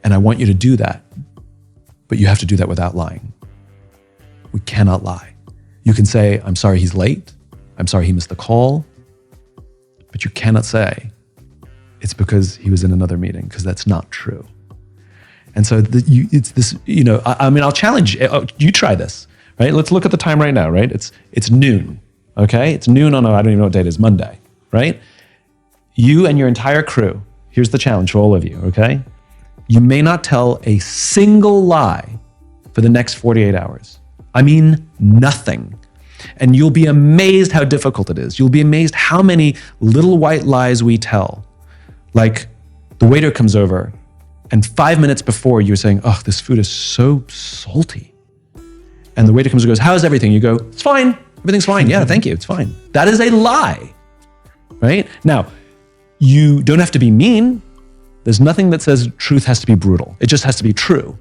And I want you to do that, but you have to do that without lying. We cannot lie. You can say, I'm sorry he's late. I'm sorry he missed the call. But you cannot say it's because he was in another meeting, because that's not true. And so it's this, I'll challenge you, try this, right? Let's look at the time right now, right? It's noon, okay? It's noon on I don't even know what day it is, Monday, right? You and your entire crew, here's the challenge for all of you, okay? You may not tell a single lie for the next 48 hours. I mean, nothing. And you'll be amazed how difficult it is. You'll be amazed how many little white lies we tell. Like the waiter comes over and 5 minutes before you're saying, oh, this food is so salty. And the waiter comes and goes, how's everything? You go, it's fine. Everything's fine. Yeah, thank you. It's fine. That is a lie, right? Now, you don't have to be mean. There's nothing that says truth has to be brutal. It just has to be true.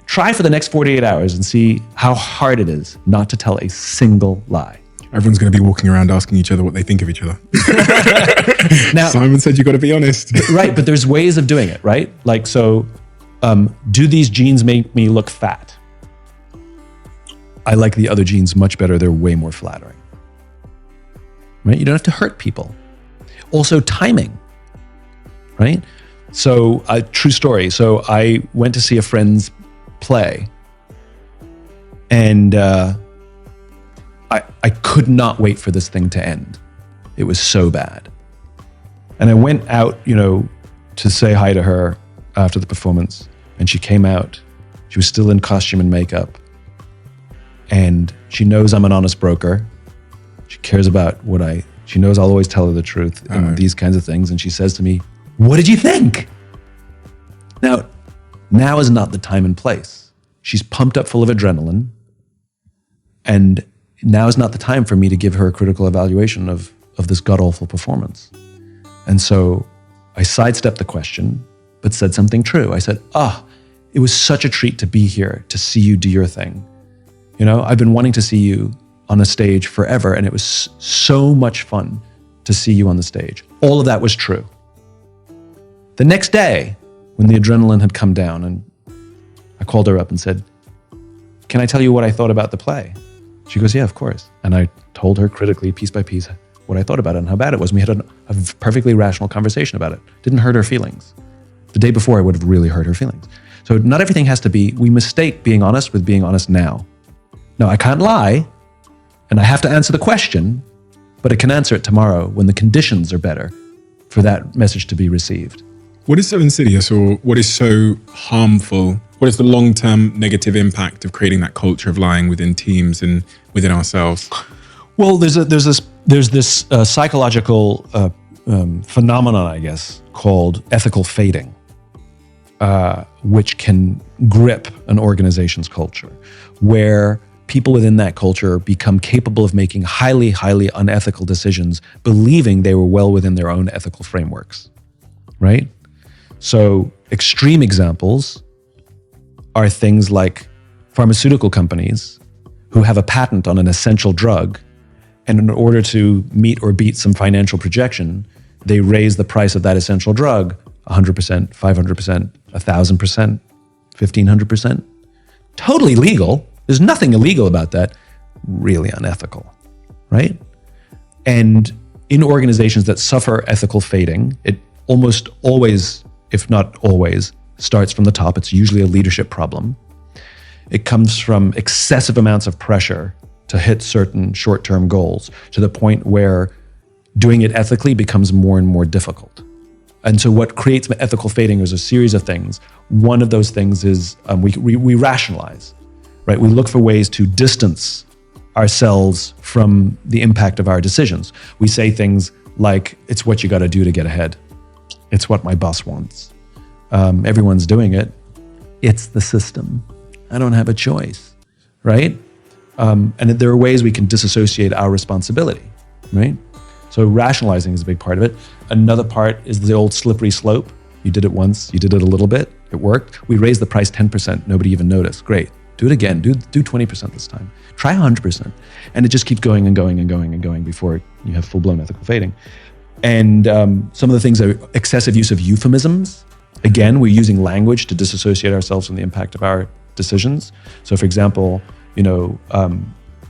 Try for the next 48 hours and see how hard it is not to tell a single lie. Everyone's going to be walking around asking each other what they think of each other. Now, Simon said you got to be honest. Right, but there's ways of doing it, right? Like, so, do these jeans make me look fat? I like the other jeans much better. They're way more flattering. Right? You don't have to hurt people. Also, timing. Right? So, a true story. So, I went to see a friend's play, and I could not wait for this thing to end. It was so bad. And I went out, to say hi to her after the performance, and she came out. She was still in costume and makeup, and she knows I'm an honest broker. She cares about she knows I'll always tell her the truth and these kinds of things. And she says to me, what did you think? Now is not the time and place. She's pumped up full of adrenaline, and now is not the time for me to give her a critical evaluation of this god-awful performance. And so I sidestepped the question, but said something true. I said, it was such a treat to be here, to see you do your thing. I've been wanting to see you on a stage forever, and it was so much fun to see you on the stage. All of that was true. The next day, when the adrenaline had come down, and I called her up and said, can I tell you what I thought about the play? She goes, yeah, of course. And I told her critically, piece by piece, what I thought about it and how bad it was. And we had a perfectly rational conversation about it. Didn't hurt her feelings. The day before, I would have really hurt her feelings. So not everything has to be, we mistake being honest with being honest now. No, I can't lie, and I have to answer the question, but I can answer it tomorrow when the conditions are better for that message to be received. What is so insidious, or what is so harmful? What is the long-term negative impact of creating that culture of lying within teams and within ourselves? Well, there's this psychological phenomenon, I guess, called ethical fading, which can grip an organization's culture, where people within that culture become capable of making highly, highly unethical decisions, believing they were well within their own ethical frameworks, right? So extreme examples are things like pharmaceutical companies who have a patent on an essential drug, and in order to meet or beat some financial projection, they raise the price of that essential drug 100%, 500%, 1,000%, 1,500%. Totally legal. There's nothing illegal about that. Really unethical, right? And in organizations that suffer ethical fading, it almost always, if not always, starts from the top. It's usually a leadership problem. It comes from excessive amounts of pressure to hit certain short-term goals to the point where doing it ethically becomes more and more difficult. And so what creates ethical fading is a series of things. One of those things is we rationalize, right? We look for ways to distance ourselves from the impact of our decisions. We say things like, it's what you got to do to get ahead. It's what my boss wants. Everyone's doing it. It's the system. I don't have a choice, right? And there are ways we can disassociate our responsibility, right? So rationalizing is a big part of it. Another part is the old slippery slope. You did it once, you did it a little bit, it worked. We raised the price 10%, nobody even noticed. Great, do it again, do 20% this time. Try 100%. And it just keeps going and going and going and going before you have full-blown ethical fading. And some of the things are excessive use of euphemisms. Again, we're using language to disassociate ourselves from the impact of our decisions. So for example,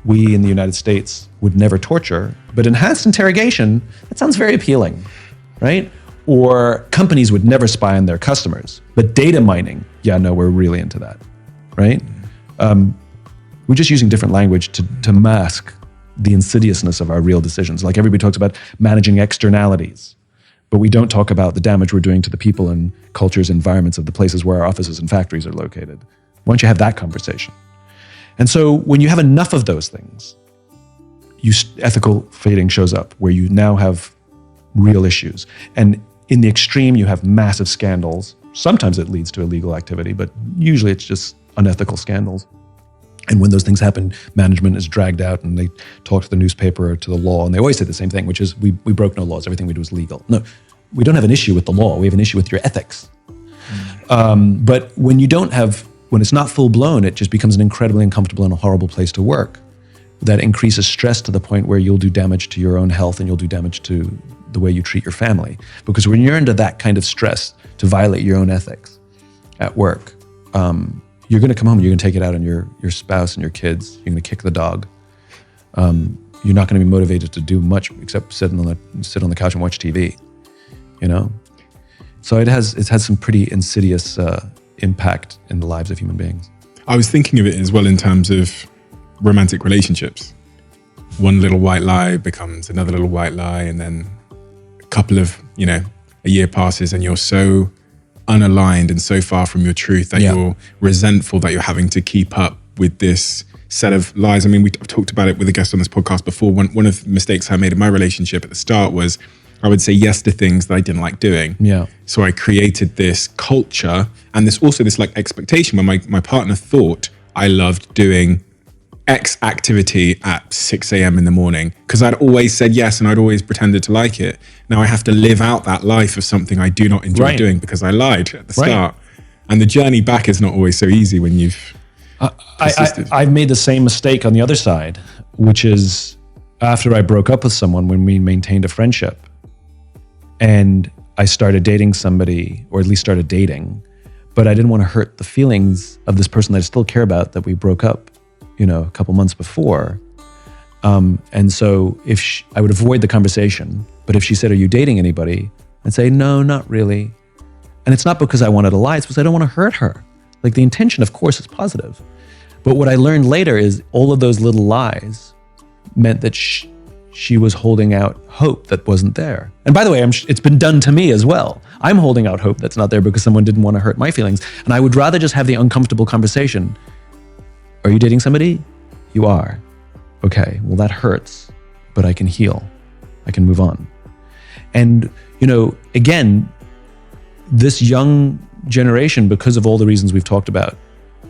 we in the United States would never torture, but enhanced interrogation, that sounds very appealing, right? Or companies would never spy on their customers, but data mining, yeah, no, we're really into that, right? We're just using different language to mask the insidiousness of our real decisions. Like everybody talks about managing externalities, but we don't talk about the damage we're doing to the people and cultures, environments of the places where our offices and factories are located. Why don't you have that conversation? And so when you have enough of those things, ethical fading shows up where you now have real issues. And in the extreme, you have massive scandals. Sometimes it leads to illegal activity, but usually it's just unethical scandals. And when those things happen, management is dragged out and they talk to the newspaper or to the law. And they always say the same thing, which is we broke no laws. Everything we do is legal. No, we don't have an issue with the law. We have an issue with your ethics. But when it's not full blown, it just becomes an incredibly uncomfortable and a horrible place to work. That increases stress to the point where you'll do damage to your own health and you'll do damage to the way you treat your family. Because when you're under that kind of stress to violate your own ethics at work, you're going to come home and you're going to take it out on your spouse and your kids. You're going to kick the dog. You're not going to be motivated to do much except sit on the couch and watch TV. So it has some pretty insidious impact in the lives of human beings. I was thinking of it as well in terms of romantic relationships. One little white lie becomes another little white lie, and then a year passes and you're so unaligned and so far from your truth that you're resentful that you're having to keep up with this set of lies. I mean, I've talked about it with a guest on this podcast before. One of the mistakes I made in my relationship at the start was I would say yes to things that I didn't like doing. Yeah. So I created this culture and this expectation where my partner thought I loved doing X activity at 6 a.m. in the morning because I'd always said yes and I'd always pretended to like it. Now I have to live out that life of something I do not enjoy doing because I lied at the start. And the journey back is not always so easy when you've persisted. I've made the same mistake on the other side, which is after I broke up with someone, when we maintained a friendship, and I started dating somebody, or at least started dating, but I didn't want to hurt the feelings of this person that I still care about that we broke up, a couple months before. And so I would avoid the conversation, but if she said, "Are you dating anybody?" I'd say, "No, not really." And it's not because I wanted to lie, it's because I don't want to hurt her. Like the intention, of course, is positive. But what I learned later is all of those little lies meant that she was holding out hope that wasn't there. And by the way, it's been done to me as well. I'm holding out hope that's not there because someone didn't want to hurt my feelings. And I would rather just have the uncomfortable conversation. Are you dating somebody? You are. Okay, well that hurts, but I can heal. I can move on. And, again, this young generation, because of all the reasons we've talked about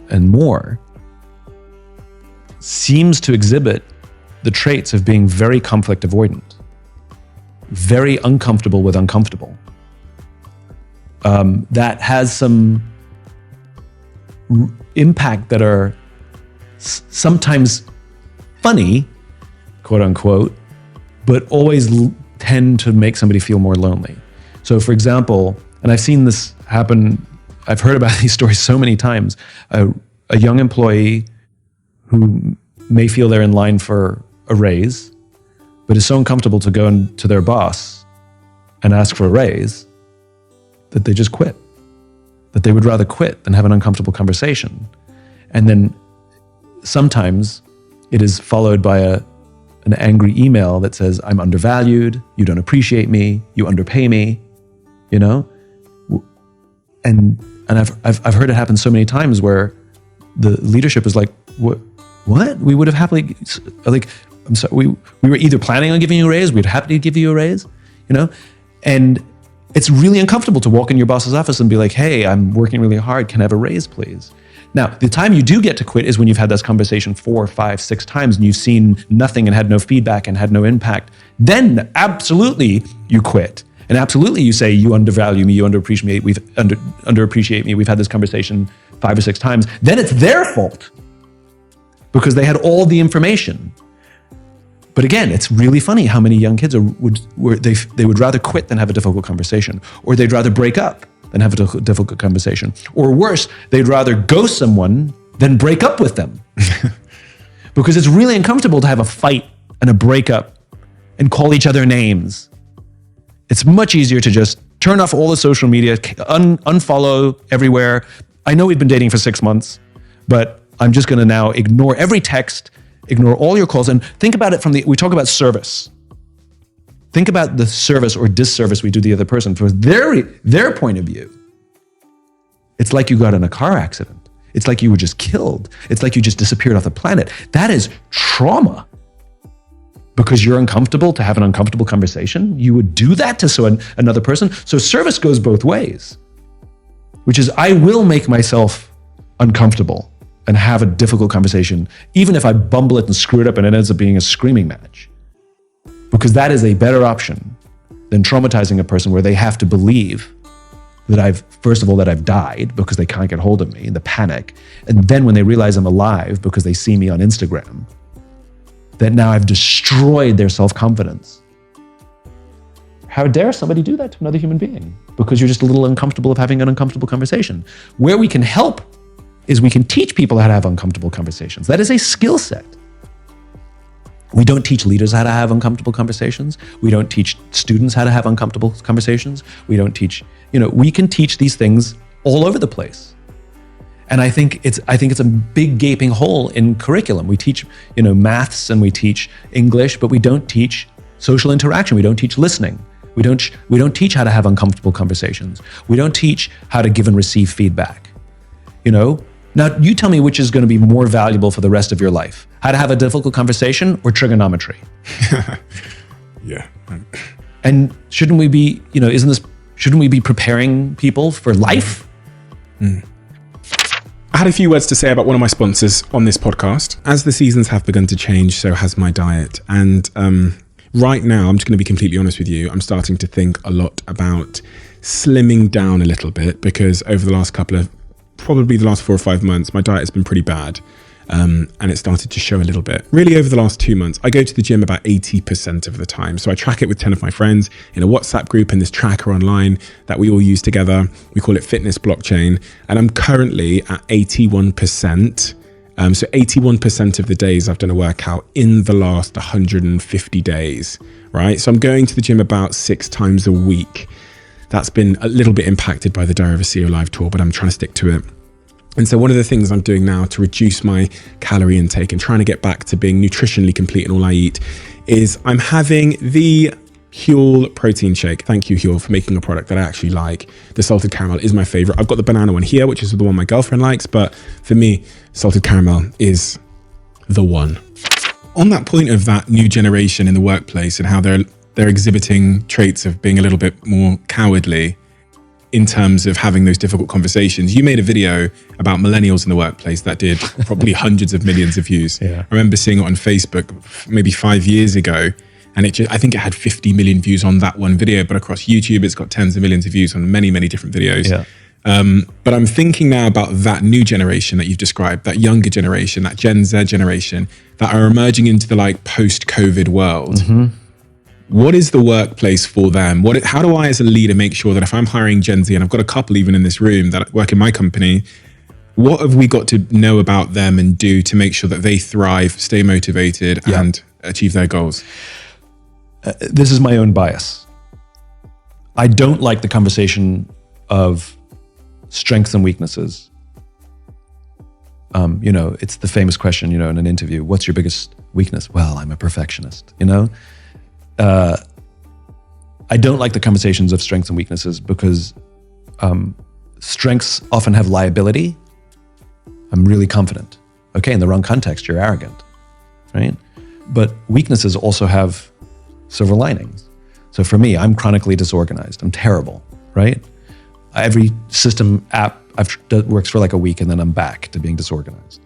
and more, seems to exhibit the traits of being very conflict avoidant, very uncomfortable with uncomfortable. That has some impact that are sometimes funny, quote unquote, but always tend to make somebody feel more lonely. So for example, and I've seen this happen, I've heard about these stories so many times, a young employee who may feel they're in line for a raise, but is so uncomfortable to go to their boss and ask for a raise that they just quit. That they would rather quit than have an uncomfortable conversation. And then sometimes it is followed by an angry email that says, I'm undervalued, you don't appreciate me, you underpay me, you know? And I've heard it happen so many times where the leadership is like, what? We would have happily, like, I'm sorry, we were either planning on giving you a raise, we'd happily give you a raise, you know? And it's really uncomfortable to walk in your boss's office and be like, hey, I'm working really hard, can I have a raise, please? Now, the time you do get to quit is when you've had this conversation 4, 5, 6 times and you've seen nothing and had no feedback and had no impact. Then absolutely you quit. And absolutely you say, you undervalue me, you underappreciate me, we've had this conversation 5 or 6 times. Then it's their fault because they had all the information. But again, it's really funny how many young kids would rather quit than have a difficult conversation, or they'd rather break up than have a difficult conversation, or worse, they'd rather ghost someone than break up with them. Because it's really uncomfortable to have a fight and a breakup and call each other names. It's much easier to just turn off all the social media, unfollow everywhere. I know we've been dating for 6 months, but I'm just going to now ignore every text, ignore all your calls, and think about it we talk about service. Think about the service or disservice we do the other person. From their point of view, it's like you got in a car accident. It's like you were just killed. It's like you just disappeared off the planet. That is trauma. Because you're uncomfortable to have an uncomfortable conversation, you would do that to another person. So service goes both ways, which is I will make myself uncomfortable and have a difficult conversation, even if I bumble it and screw it up and it ends up being a screaming match. Because that is a better option than traumatizing a person where they have to believe that I've died because they can't get hold of me, the panic. And then when they realize I'm alive because they see me on Instagram, that now I've destroyed their self-confidence. How dare somebody do that to another human being? Because you're just a little uncomfortable of having an uncomfortable conversation. Where we can help is we can teach people how to have uncomfortable conversations. That is a skill set. We don't teach leaders how to have uncomfortable conversations. We don't teach students how to have uncomfortable conversations. We don't teach, we can teach these things all over the place. And I think it's a big gaping hole in curriculum. We teach, maths and we teach English, but we don't teach social interaction. We don't teach listening. We don't teach how to have uncomfortable conversations. We don't teach how to give and receive feedback. Now you tell me which is going to be more valuable for the rest of your life: how to have a difficult conversation or trigonometry. Yeah. And shouldn't we be, shouldn't we be preparing people for life? I had a few words to say about one of my sponsors on this podcast. As the seasons have begun to change, so has my diet. And right now, I'm just going to be completely honest with you, I'm starting to think a lot about slimming down a little bit, because over the last probably the last 4 or 5 months, my diet has been pretty bad. And it started to show a little bit. Really, over the last 2 months, I go to the gym about 80% of the time. So I track it with 10 of my friends in a WhatsApp group and this tracker online that we all use together. We call it Fitness Blockchain. And I'm currently at 81%. So 81% of the days I've done a workout in the last 150 days, right? So I'm going to the gym about 6 times a week. That's been a little bit impacted by the Diary of a CEO live tour, but I'm trying to stick to it. And so one of the things I'm doing now to reduce my calorie intake and trying to get back to being nutritionally complete in all I eat is I'm having the Huel protein shake. Thank you, Huel, for making a product that I actually like. The salted caramel is my favorite. I've got the banana one here, which is the one my girlfriend likes, but for me, salted caramel is the one. On that point of that new generation in the workplace and how they're exhibiting traits of being a little bit more cowardly, in terms of having those difficult conversations. You made a video about millennials in the workplace that did probably hundreds of millions of views. Yeah. I remember seeing it on Facebook maybe 5 years ago, and I think it had 50 million views on that one video, but across YouTube, it's got tens of millions of views on many, many different videos. Yeah. But I'm thinking now about that new generation that you've described, that younger generation, that Gen Z generation that are emerging into the like post-COVID world. Mm-hmm. What is the workplace for them? How do I as a leader make sure that if I'm hiring Gen Z, and I've got a couple even in this room that work in my company, what have we got to know about them and do to make sure that they thrive, stay motivated, and achieve their goals? This is my own bias. I don't like the conversation of strengths and weaknesses. It's the famous question, in an interview, what's your biggest weakness? Well, I'm a perfectionist, I don't like the conversations of strengths and weaknesses because strengths often have liability. I'm really confident. Okay, in the wrong context, you're arrogant, right? But weaknesses also have silver linings. So for me, I'm chronically disorganized. I'm terrible, right? Every system app works for like a week and then I'm back to being disorganized.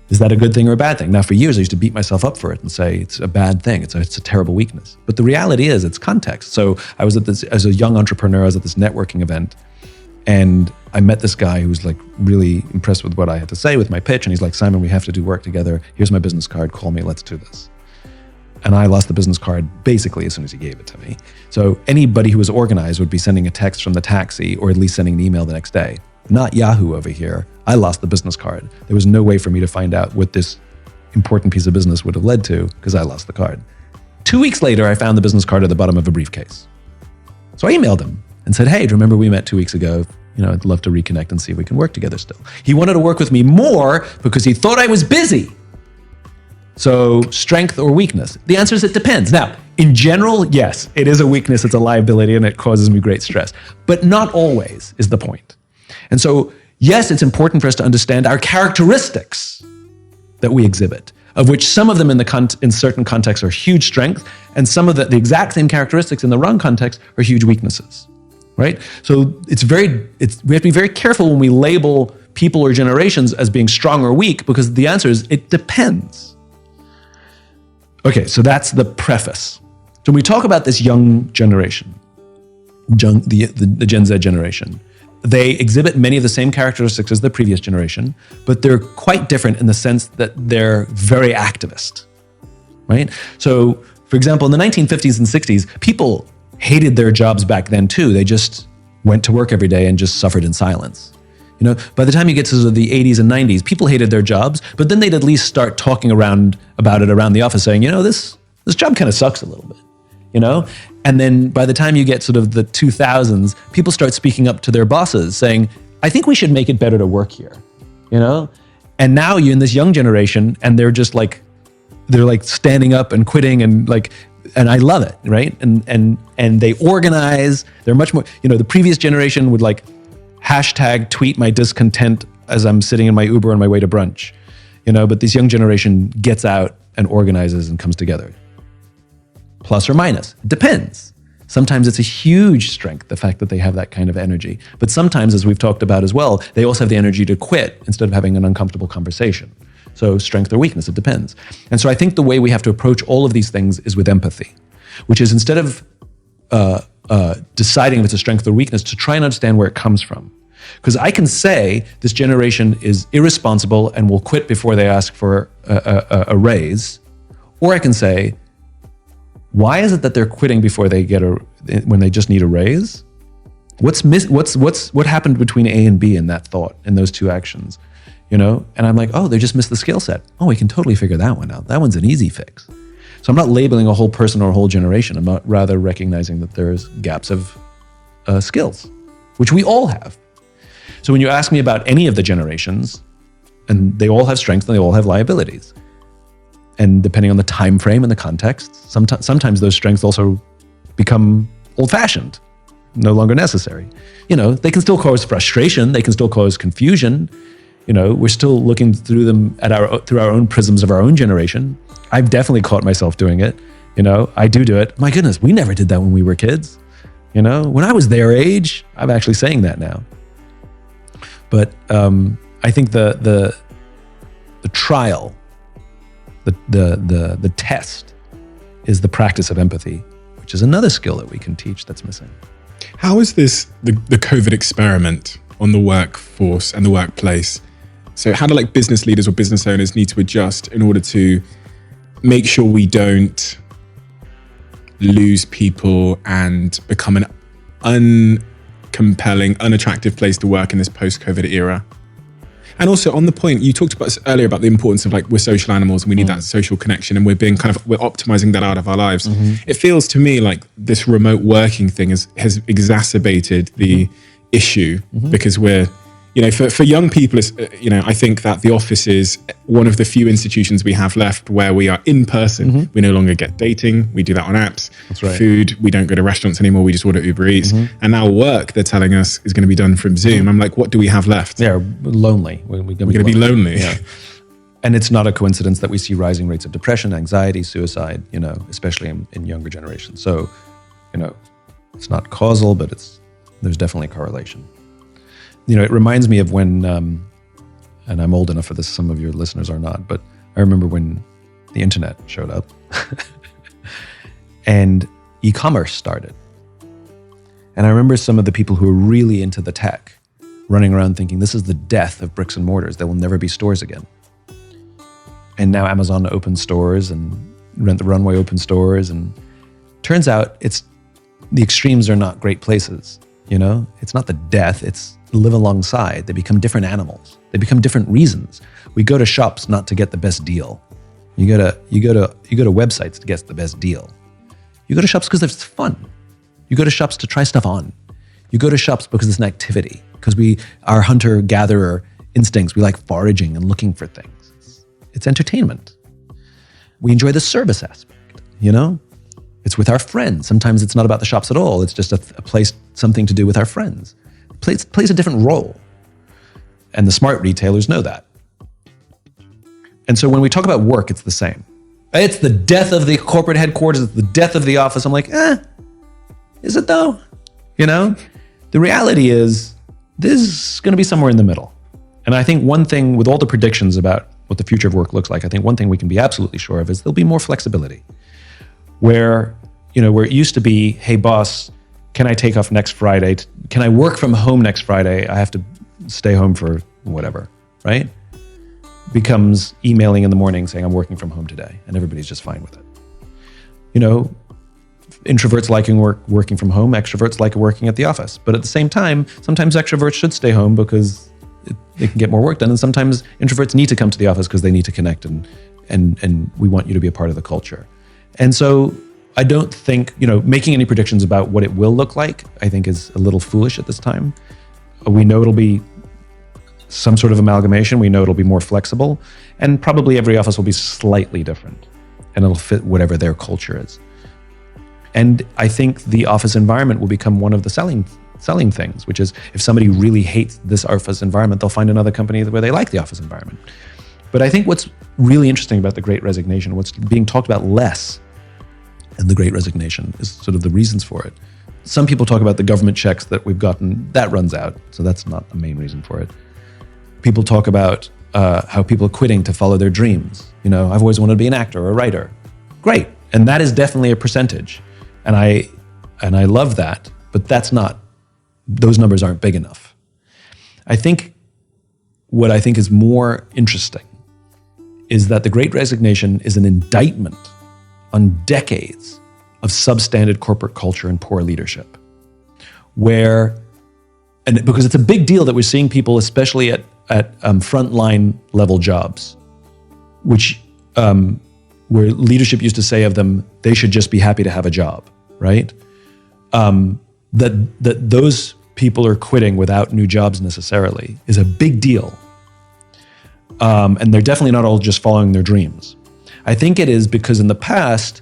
Is that a good thing or a bad thing? Now, for years, I used to beat myself up for it and say it's a bad thing. It's a terrible weakness. But the reality is it's context. So I was as a young entrepreneur, I was at this networking event and I met this guy who was like really impressed with what I had to say with my pitch. And he's like, Simon, we have to do work together. Here's my business card. Call me. Let's do this. And I lost the business card basically as soon as he gave it to me. So anybody who was organized would be sending a text from the taxi or at least sending an email the next day. Not Yahoo over here. I lost the business card. There was no way for me to find out what this important piece of business would have led to because I lost the card. 2 weeks later, I found the business card at the bottom of a briefcase. So I emailed him and said, hey, do you remember we met 2 weeks ago? I'd love to reconnect and see if we can work together still. He wanted to work with me more because he thought I was busy. So strength or weakness? The answer is it depends. Now, in general, yes, it is a weakness, it's a liability, and it causes me great stress. But not always is the point. And so, yes, it's important for us to understand our characteristics that we exhibit, of which some of them in certain contexts are huge strengths, and some of the exact same characteristics in the wrong context are huge weaknesses, right? So we have to be very careful when we label people or generations as being strong or weak, because the answer is it depends. Okay, so that's the preface. So when we talk about this young generation, the Gen Z generation, they exhibit many of the same characteristics as the previous generation, but they're quite different in the sense that they're very activist, right? So, for example, in the 1950s and 60s, people hated their jobs back then too. They just went to work every day and just suffered in silence. By the time you get to the 80s and 90s, people hated their jobs, but then they'd at least start talking about it around the office saying, this job kind of sucks a little bit, And then by the time you get sort of the 2000s, people start speaking up to their bosses saying, I think we should make it better to work here, And now you're in this young generation and they're just like, standing up and quitting and I love it, right? And they organize, they're much more, the previous generation would hashtag tweet my discontent as I'm sitting in my Uber on my way to brunch, but this young generation gets out and organizes and comes together. Plus or minus, it depends. Sometimes it's a huge strength, the fact that they have that kind of energy. But sometimes, as we've talked about as well, they also have the energy to quit instead of having an uncomfortable conversation. So strength or weakness, it depends. And so I think the way we have to approach all of these things is with empathy, which is instead of deciding if it's a strength or weakness, to try and understand where it comes from. Because I can say this generation is irresponsible and will quit before they ask for a raise, or I can say, why is it that they're quitting before they when they just need a raise? What happened between A and B in that thought, in those two actions? And I'm like, oh, they just missed the skill set. Oh, we can totally figure that one out. That one's an easy fix. So I'm not labeling a whole person or a whole generation. I'm not rather recognizing that there's gaps of skills, which we all have. So when you ask me about any of the generations, and they all have strengths and they all have liabilities. And depending on the time frame and the context, sometimes those strengths also become old-fashioned, no longer necessary. They can still cause frustration, they can still cause confusion. We're still looking through them through our own prisms of our own generation. I've definitely caught myself doing it. I do it. My goodness, we never did that when we were kids. You know, when I was their age, I'm actually saying that now. But I think the trial, the test is the practice of empathy, which is another skill that we can teach that's missing. How is this the COVID experiment on the workforce and the workplace? So how do like business leaders or business owners need to adjust in order to make sure we don't lose people and become an uncompelling, unattractive place to work in this post-COVID era? And also on the point, you talked about earlier about the importance of like, we're social animals and we need that social connection, and we're optimizing that out of our lives. It feels to me like this remote working thing has exacerbated the issue, because we're, you know, for young people, you know, I think that the office is one of the few institutions we have left where we are in person. We no longer get dating. We do that on apps. That's right. Food, we don't go to restaurants anymore. We just order Uber Eats. And now work, they're telling us, is going to be done from Zoom. I'm like, what do we have left? Yeah, lonely. We're going to be lonely. Yeah. And it's not a coincidence that we see rising rates of depression, anxiety, suicide, you know, especially in younger generations. So, you know, it's not causal, but there's definitely a correlation. You know, it reminds me of when, and I'm old enough for this, some of your listeners are not, but I remember when the internet showed up and e-commerce started. And I remember some of the people who were really into the tech running around thinking, this is the death of bricks and mortars. There will never be stores again. And now Amazon opens stores and Rent the Runway opens stores. And turns out the extremes are not great places. You know, it's not the death, it's live alongside. They become different animals. They become different reasons. We go to shops not to get the best deal. You go to websites to get the best deal. You go to shops because it's fun. You go to shops to try stuff on. You go to shops because it's an activity, because our hunter-gatherer instincts, we like foraging and looking for things. It's entertainment. We enjoy the service aspect, you know? It's with our friends. Sometimes it's not about the shops at all. It's just a place, something to do with our friends. It plays a different role. And the smart retailers know that. And so when we talk about work, it's the same. It's the death of the corporate headquarters. It's the death of the office. I'm like, is it though? You know, the reality is this is going to be somewhere in the middle. And I think one thing with all the predictions about what the future of work looks like, I think one thing we can be absolutely sure of is there'll be more flexibility. Where it used to be, hey boss, can I take off next Friday? Can I work from home next Friday? I have to stay home for whatever, right? Becomes emailing in the morning saying I'm working from home today, and everybody's just fine with it. You know, introverts liking working from home, extroverts like working at the office. But at the same time, sometimes extroverts should stay home because they can get more work done, and sometimes introverts need to come to the office because they need to connect, and we want you to be a part of the culture. And so I don't think, making any predictions about what it will look like, I think is a little foolish at this time. We know it'll be some sort of amalgamation. We know it'll be more flexible, and probably every office will be slightly different, and it'll fit whatever their culture is. And I think the office environment will become one of the selling things, which is if somebody really hates this office environment, they'll find another company where they like the office environment. But I think what's really interesting about the Great Resignation, what's being talked about less in the Great Resignation, is sort of the reasons for it. Some people talk about the government checks that we've gotten, that runs out, so that's not the main reason for it. People talk about how people are quitting to follow their dreams. I've always wanted to be an actor or a writer. Great, and that is definitely a percentage, and I love that, but those numbers aren't big enough. What I think is more interesting is that the Great Resignation is an indictment on decades of substandard corporate culture and poor leadership. Because it's a big deal that we're seeing people, especially at frontline level jobs, where leadership used to say of them, they should just be happy to have a job, right? That those people are quitting without new jobs necessarily is a big deal. And they're definitely not all just following their dreams. I think it is because in the past,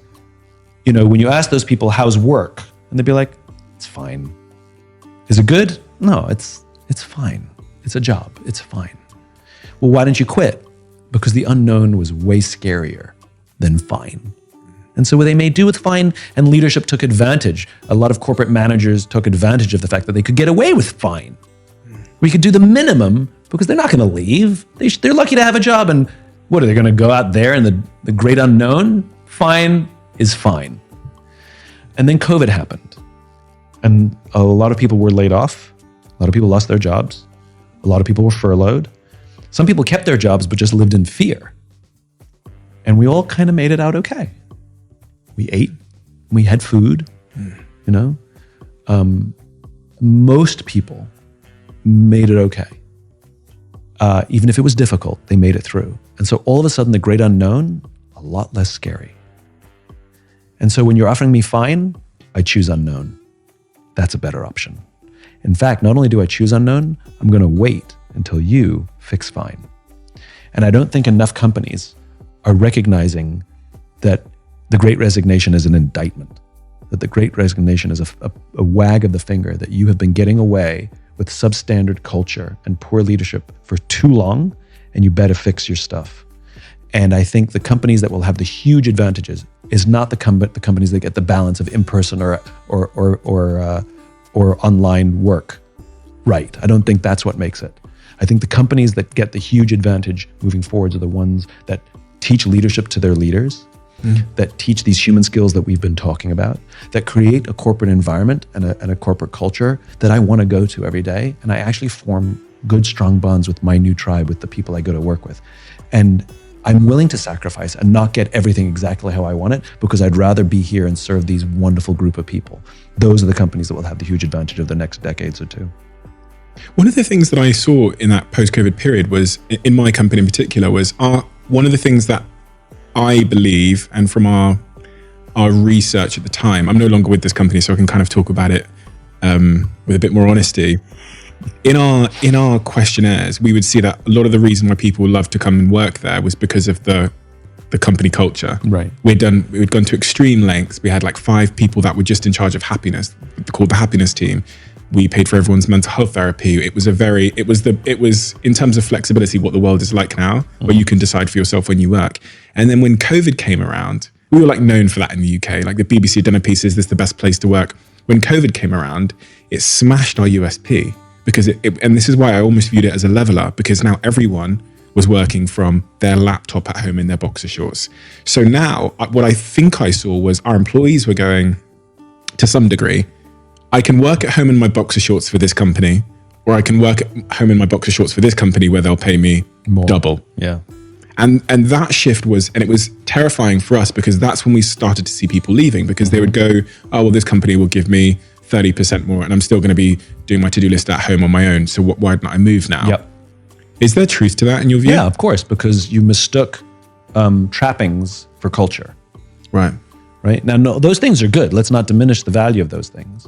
when you ask those people, how's work? And they'd be like, it's fine. Is it good? No, it's fine. It's a job. It's fine. Well, why didn't you quit? Because the unknown was way scarier than fine. And so they made do with fine, and leadership took advantage. A lot of corporate managers took advantage of the fact that they could get away with fine. We could do the minimum because they're not going to leave. They're lucky to have a job. And what, are they going to go out there in the great unknown? Fine is fine. And then COVID happened. And a lot of people were laid off. A lot of people lost their jobs. A lot of people were furloughed. Some people kept their jobs but just lived in fear. And we all kind of made it out okay. We ate, we had food, you know. Most people made it okay. Even if it was difficult, they made it through. And so all of a sudden, the great unknown, a lot less scary. And so when you're offering me fine, I choose unknown. That's a better option. In fact, not only do I choose unknown, I'm going to wait until you fix fine. And I don't think enough companies are recognizing that the Great Resignation is an indictment, that the Great Resignation is a wag of the finger, that you have been getting away with substandard culture and poor leadership for too long, and you better fix your stuff. And I think the companies that will have the huge advantages is not the companies that get the balance of in-person or online work right. I don't think that's what makes it. I think the companies that get the huge advantage moving forwards are the ones that teach leadership to their leaders, that teach these human skills that we've been talking about, that create a corporate environment and a corporate culture that I want to go to every day. And I actually form good, strong bonds with my new tribe, with the people I go to work with. And I'm willing to sacrifice and not get everything exactly how I want it, because I'd rather be here and serve these wonderful group of people. Those are the companies that will have the huge advantage of the next decades or two. One of the things that I saw in that post-COVID period was, in my company in particular, was one of the things that I believe, and from our research at the time, I'm no longer with this company, so I can kind of talk about it with a bit more honesty. In our questionnaires, we would see that a lot of the reason why people loved to come and work there was because of the company culture. Right. We'd gone to extreme lengths. We had like 5 people that were just in charge of happiness, called the happiness team. We paid for everyone's mental health therapy. It was in terms of flexibility, what the world is like now, where you can decide for yourself when you work. And then when COVID came around, we were like known for that in the UK. Like the BBC had done a piece, is this the best place to work? When COVID came around, it smashed our USP, because and this is why I almost viewed it as a leveler, because now everyone was working from their laptop at home in their boxer shorts. So now what I think I saw was our employees were going, to some degree, I can work at home in my boxer shorts for this company, or I can work at home in my boxer shorts for this company where they'll pay me more. Double. Yeah. And that shift was terrifying for us, because that's when we started to see people leaving, because they would go, oh, well, this company will give me 30% more and I'm still going to be doing my to-do list at home on my own. So why don't I move now? Yep. Is there truth to that in your view? Yeah, of course, because you mistook trappings for culture. Right. Right. Now, no, those things are good. Let's not diminish the value of those things.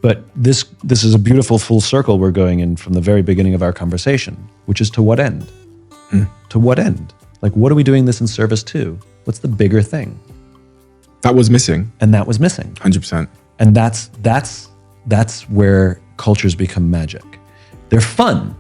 But this is a beautiful full circle we're going in from the very beginning of our conversation, which is to what end? To what end? Like, what are we doing this in service to? What's the bigger thing? That was missing. And that was missing. 100%. And that's where cultures become magic. They're fun.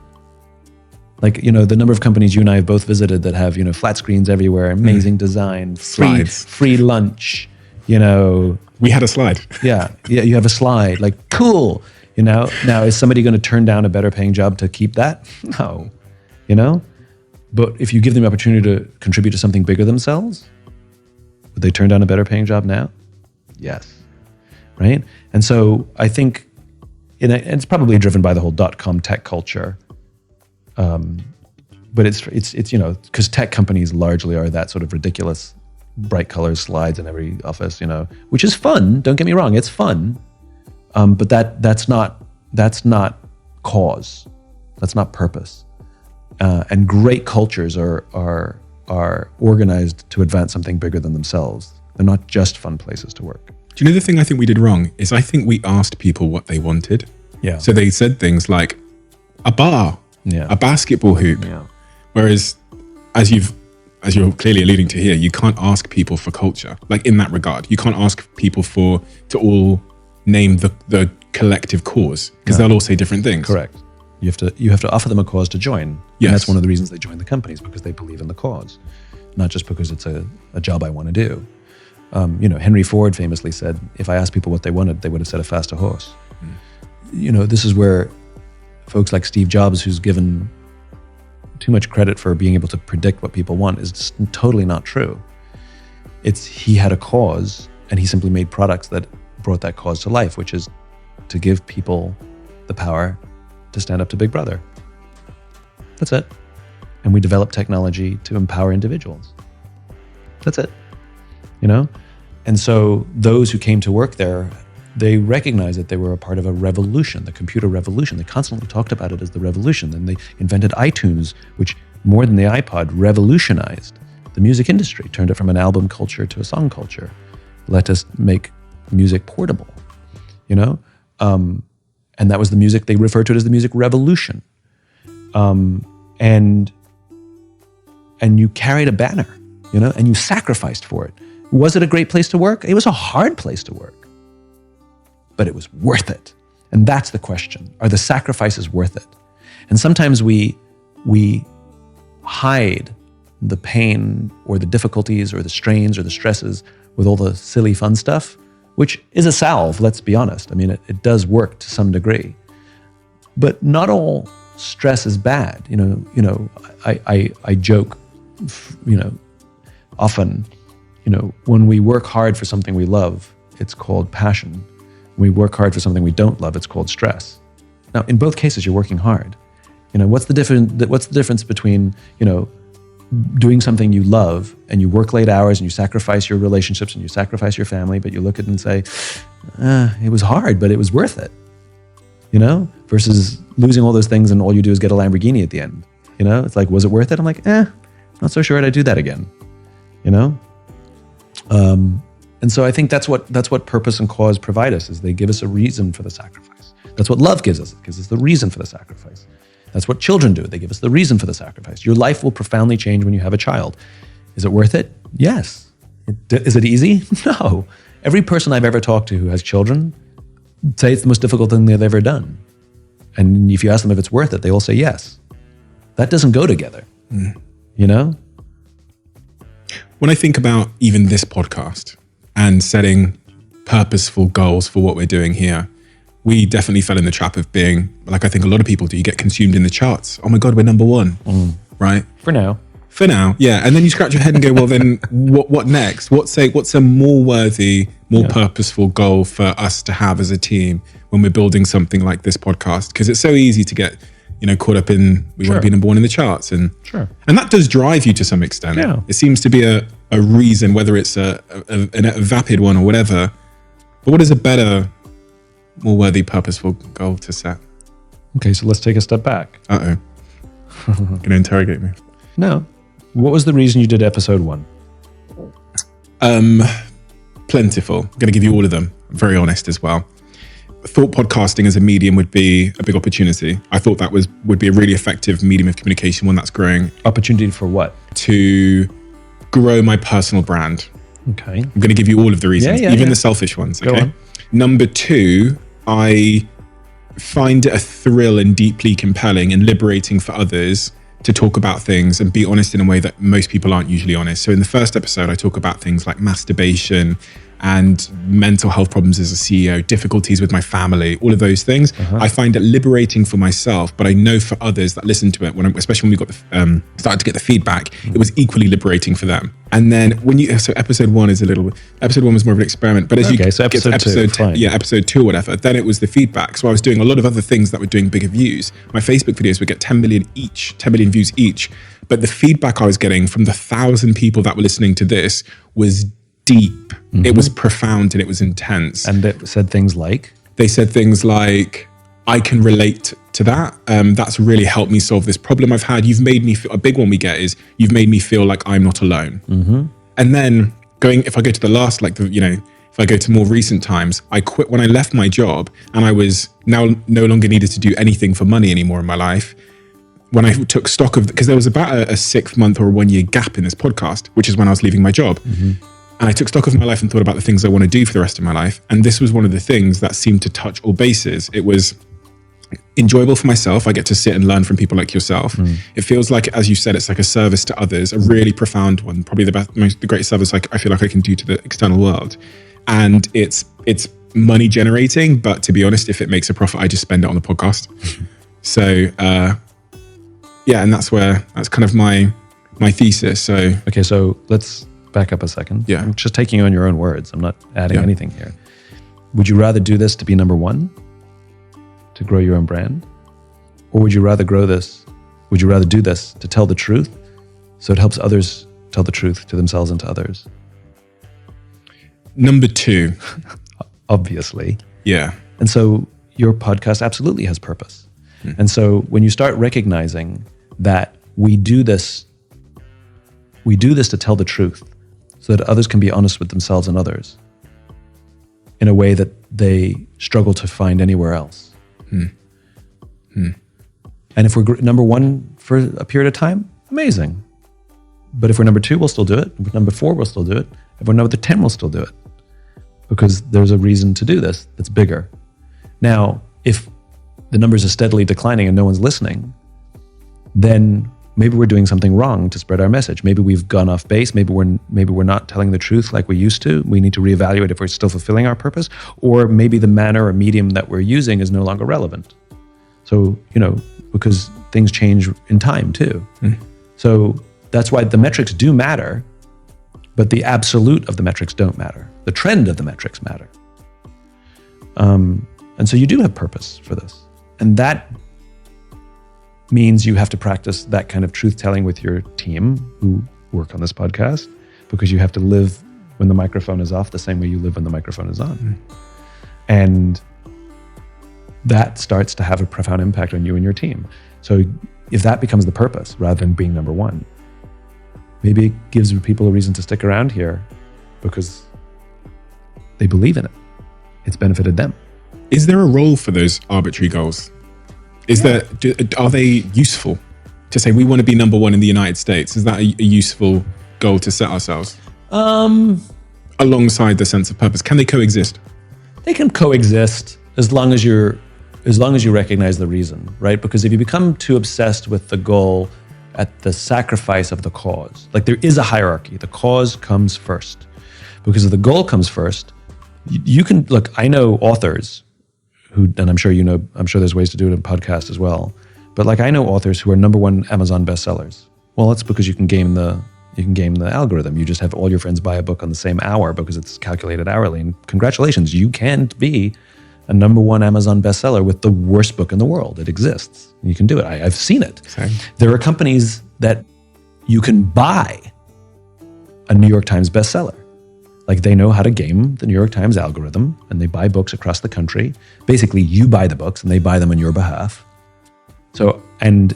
Like, you know, the number of companies you and I have both visited that have, you know, flat screens everywhere, amazing design, free lunch, you know. We had a slide. Yeah, you have a slide, like, cool, you know. Now, is somebody going to turn down a better paying job to keep that? No, you know. But if you give them the opportunity to contribute to something bigger themselves, would they turn down a better paying job now? Yes, right? And so I think, it's probably driven by the whole .com tech culture. But it's you know, because tech companies largely are that sort of ridiculous, bright colors, slides in every office, you know, which is fun. Don't get me wrong, it's fun. But that's not cause. That's not purpose. And great cultures are organized to advance something bigger than themselves. They're not just fun places to work. Do you know the thing I think we did wrong is I think we asked people what they wanted. Yeah. So they said things like a bar. Yeah. A basketball hoop. Yeah. Whereas, as you're clearly alluding to here, you can't ask people for culture. Like in that regard, you can't ask people to all name the collective cause, because they'll all say different things. Correct. You have to offer them a cause to join. Yes. And that's one of the reasons they join the companies, because they believe in the cause, not just because it's a job I want to do. Henry Ford famously said, if I asked people what they wanted, they would have said a faster horse. This is where folks like Steve Jobs, who's given too much credit for being able to predict what people want, is just totally not true. He had a cause, and he simply made products that brought that cause to life, which is to give people the power to stand up to Big Brother. That's it. And we developed technology to empower individuals. That's it. And so those who came to work there, they recognized that they were a part of a revolution, the computer revolution. They constantly talked about it as the revolution. Then they invented iTunes, which more than the iPod revolutionized the music industry, turned it from an album culture to a song culture, let us make music portable, and that was the music, they referred to it as the music revolution. And you carried a banner, and you sacrificed for it. Was it a great place to work? It was a hard place to work, but it was worth it. And that's the question. Are the sacrifices worth it? And sometimes we hide the pain or the difficulties or the strains or the stresses with all the silly fun stuff, which is a salve, let's be honest. I mean, it does work to some degree. But not all stress is bad. I joke, often, when we work hard for something we love, it's called passion. When we work hard for something we don't love, it's called stress. Now, in both cases, you're working hard. What's the difference between, doing something you love and you work late hours and you sacrifice your relationships and you sacrifice your family, but you look at it and say, it was hard, but it was worth it, versus losing all those things and all you do is get a Lamborghini at the end. It's like, was it worth it? I'm like, not so sure I'd do that again, And so I think that's what purpose and cause provide us, is they give us a reason for the sacrifice. That's what love gives us. It gives us the reason for the sacrifice. That's what children do. They give us the reason for the sacrifice. Your life will profoundly change when you have a child. Is it worth it? Yes. Is it easy? No. Every person I've ever talked to who has children say it's the most difficult thing they've ever done. And if you ask them if it's worth it, they all say yes. That doesn't go together, When I think about even this podcast and setting purposeful goals for what we're doing here, we definitely fell in the trap of being, like I think a lot of people do, you get consumed in the charts. Oh my God, we're number one, right? For now, yeah. And then you scratch your head and go, well, then what next? What's a more worthy, more purposeful goal for us to have as a team when we're building something like this podcast? Because it's so easy to get, caught up in, we want to be number one in the charts. And that does drive you to some extent. Yeah. It seems to be a reason, whether it's a vapid one or whatever. But what is a better, more worthy, purposeful goal to set? Okay, so let's take a step back. Going to interrogate me? No. What was the reason you did episode 1? Plentiful. I'm going to give you all of them. I'm very honest as well. I thought podcasting as a medium would be a big opportunity. I thought that would be a really effective medium of communication, one that's growing. Opportunity for what? To grow my personal brand. Okay. I'm going to give you all of the reasons, even the selfish ones. Okay. Go on. Number 2, I find it a thrill and deeply compelling and liberating for others to talk about things and be honest in a way that most people aren't usually honest. So in the first episode, I talk about things like masturbation and mental health problems as a CEO, difficulties with my family, all of those things. I find it liberating for myself, but I know for others that listen to it, especially when we got started to get the feedback, it was equally liberating for them. And then so episode 1 was more of an experiment, but as you get to episode 2 or whatever, then it was the feedback. So I was doing a lot of other things that were doing bigger views. My Facebook videos would get 10 million views each. But the feedback I was getting from the 1,000 people that were listening to this was deep. It was profound and it was intense. And it said things like? They said things like, I can relate to that. That's really helped me solve this problem I've had. You've made me feel, a big one we get is, you've made me feel like I'm not alone. And then if I go to the last, if I go to more recent times, I quit when I left my job and I was now no longer needed to do anything for money anymore in my life. When I took stock of, because there was about a 6 month or a 1 year gap in this podcast, which is when I was leaving my job. And I took stock of my life and thought about the things I want to do for the rest of my life. And this was one of the things that seemed to touch all bases. It was enjoyable for myself. I get to sit and learn from people like yourself. It feels like, as you said, it's like a service to others, a really profound one, probably the greatest service I feel like I can do to the external world. And it's money generating, but to be honest, if it makes a profit, I just spend it on the podcast. So and that's kind of my thesis. So okay, so let's back up a second. Yeah. I'm just taking on your own words. I'm not adding anything here. Would you rather do this to be number one, to grow your own brand? Or would you rather do this to tell the truth so it helps others tell the truth to themselves and to others? Number two. Obviously. Yeah. And so your podcast absolutely has purpose. And so when you start recognizing that we do this to tell the truth so that others can be honest with themselves and others in a way that they struggle to find anywhere else. And if we're number one for a period of time, amazing. But if we're number two, we'll still do it. If we're number four, we'll still do it. If we're number 10, we'll still do it. Because there's a reason to do this that's bigger. Now, if the numbers are steadily declining and no one's listening, then maybe we're doing something wrong to spread our message. Maybe we've gone off base. Maybe we're not telling the truth like we used to. We need to reevaluate if we're still fulfilling our purpose, or maybe the manner or medium that we're using is no longer relevant. So, because things change in time too. So that's why the metrics do matter, but the absolute of the metrics don't matter. The trend of the metrics matter. And so you do have purpose for this. And that means you have to practice that kind of truth-telling with your team who work on this podcast, because you have to live when the microphone is off the same way you live when the microphone is on. And that starts to have a profound impact on you and your team. So if that becomes the purpose rather than being number one, maybe it gives people a reason to stick around here because they believe in it. It's benefited them. Is there a role for those arbitrary goals? Are they useful to say we want to be number one in the United States? Is that a useful goal to set ourselves? Alongside the sense of purpose, can they coexist? They can coexist as long as you recognize the reason, right? Because if you become too obsessed with the goal at the sacrifice of the cause, like there is a hierarchy, the cause comes first. Because if the goal comes first, you can look. I know authors who, and I'm sure there's ways to do it in podcast as well. But like I know authors who are number one Amazon bestsellers. Well, that's because you can game the algorithm. You just have all your friends buy a book on the same hour because it's calculated hourly. And congratulations, you can be a number one Amazon bestseller with the worst book in the world. It exists. You can do it. I've seen it. Same. There are companies that you can buy a New York Times bestseller. Like they know how to game the New York Times algorithm and they buy books across the country. Basically, you buy the books and they buy them on your behalf. So, and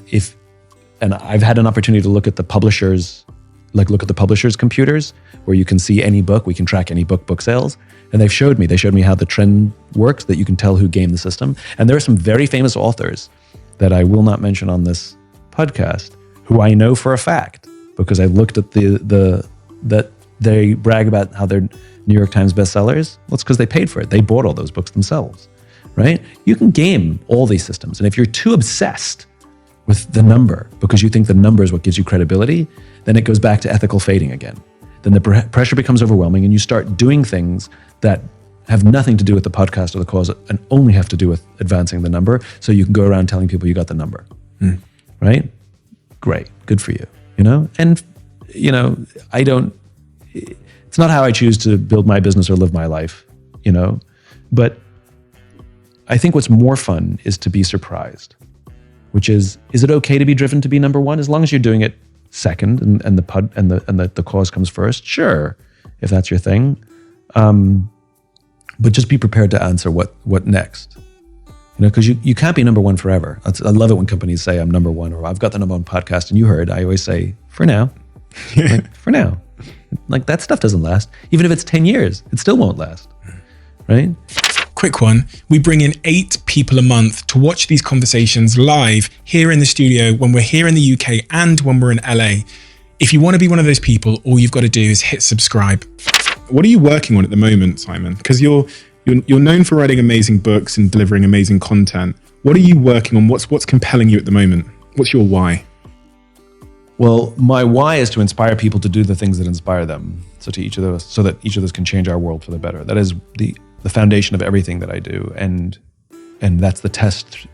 I've had an opportunity to look at the publishers' computers where you can see any book, we can track any book sales. And they showed me how the trend works, that you can tell who gamed the system. And there are some very famous authors that I will not mention on this podcast who I know for a fact, because I looked at that they brag about how they're New York Times bestsellers. Well, it's because they paid for it. They bought all those books themselves, right? You can game all these systems. And if you're too obsessed with the number because you think the number is what gives you credibility, then it goes back to ethical fading again. Then the pressure becomes overwhelming and you start doing things that have nothing to do with the podcast or the cause and only have to do with advancing the number, so you can go around telling people you got the number, right? Great, good for you, And, it's not how I choose to build my business or live my life, But I think what's more fun is to be surprised, which is it okay to be driven to be number one as long as you're doing it second and the cause comes first? Sure, if that's your thing. But just be prepared to answer what next. Because you can't be number one forever. I love it when companies say I'm number one or I've got the number one podcast. And you heard, I always say, for now. Like, for now. Like that stuff doesn't last. Even if it's 10 years, it still won't last. Right? Quick one. We bring in 8 people a month to watch these conversations live here in the studio when we're here in the UK and when we're in LA. If you want to be one of those people, all you've got to do is hit subscribe. What are you working on at the moment, Simon? Because you're You're known for writing amazing books and delivering amazing content. What are you working on? What's compelling you at the moment? What's your why? Well, my why is to inspire people to do the things that inspire them. So that each of those can change our world for the better. That is the foundation of everything that I do, and that's the test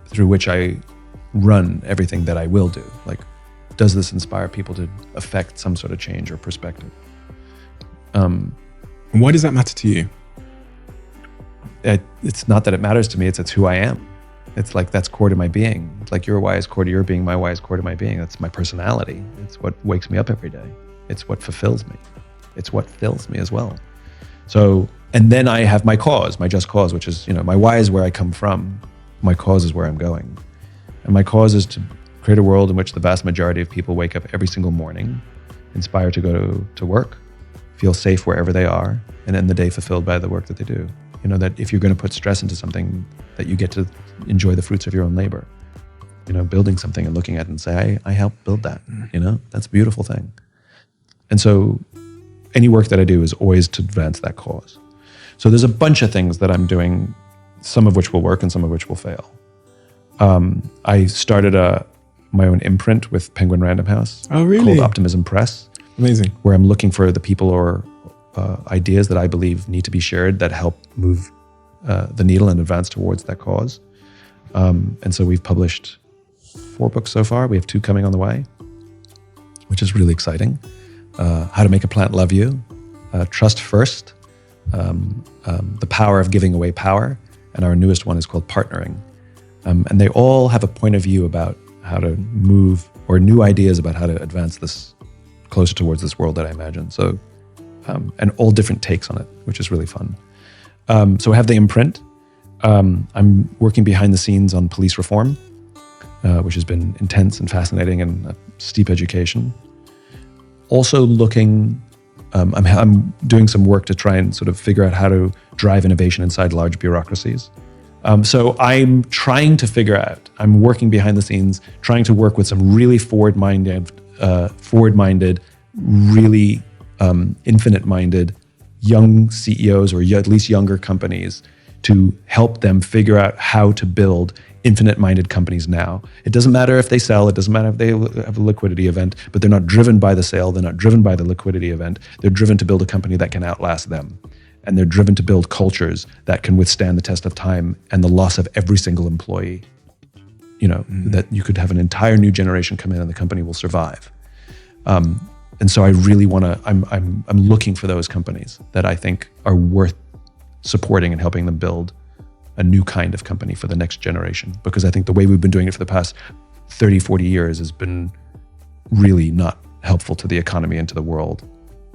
through which I run everything that I will do. Like, does this inspire people to affect some sort of change or perspective? Why does that matter to you? It's not that it matters to me, it's who I am. It's like, that's core to my being. It's like your why is core to your being, my why is core to my being. That's my personality. It's what wakes me up every day. It's what fulfills me. It's what fills me as well. So, and then I have my cause, my just cause, which is, my why is where I come from. My cause is where I'm going. And my cause is to create a world in which the vast majority of people wake up every single morning, inspired to go to work, feel safe wherever they are, and end the day fulfilled by the work that they do. That if you're going to put stress into something, that you get to enjoy the fruits of your own labor. Building something and looking at it and say, I helped build that. That's a beautiful thing. And so any work that I do is always to advance that cause. So there's a bunch of things that I'm doing, some of which will work and some of which will fail. I started my own imprint with Penguin Random House. Oh, really? Called Optimism Press. Amazing. Where I'm looking for the people or ideas that I believe need to be shared that help move the needle and advance towards that cause. And so we've published 4 books so far. We have 2 coming on the way, which is really exciting. How to Make a Plant Love You, Trust First, The Power of Giving Away Power, and our newest one is called Partnering. And they all have a point of view about how to move, or new ideas about how to advance this closer towards this world that I imagine. So, and all different takes on it, which is really fun. So I have the imprint. I'm working behind the scenes on police reform, which has been intense and fascinating and a steep education. Also looking, I'm doing some work to try and sort of figure out how to drive innovation inside large bureaucracies. So I'm trying to figure out, I'm working behind the scenes, trying to work with some really forward-minded, really infinite-minded young CEOs, or at least younger companies, to help them figure out how to build infinite-minded companies now. It doesn't matter if they sell, it doesn't matter if they have a liquidity event, but they're not driven by the sale, they're not driven by the liquidity event, they're driven to build a company that can outlast them. And they're driven to build cultures that can withstand the test of time and the loss of every single employee. That you could have an entire new generation come in and the company will survive. And so I really want to, I'm looking for those companies that I think are worth supporting and helping them build a new kind of company for the next generation. Because I think the way we've been doing it for the past 30, 40 years has been really not helpful to the economy and to the world.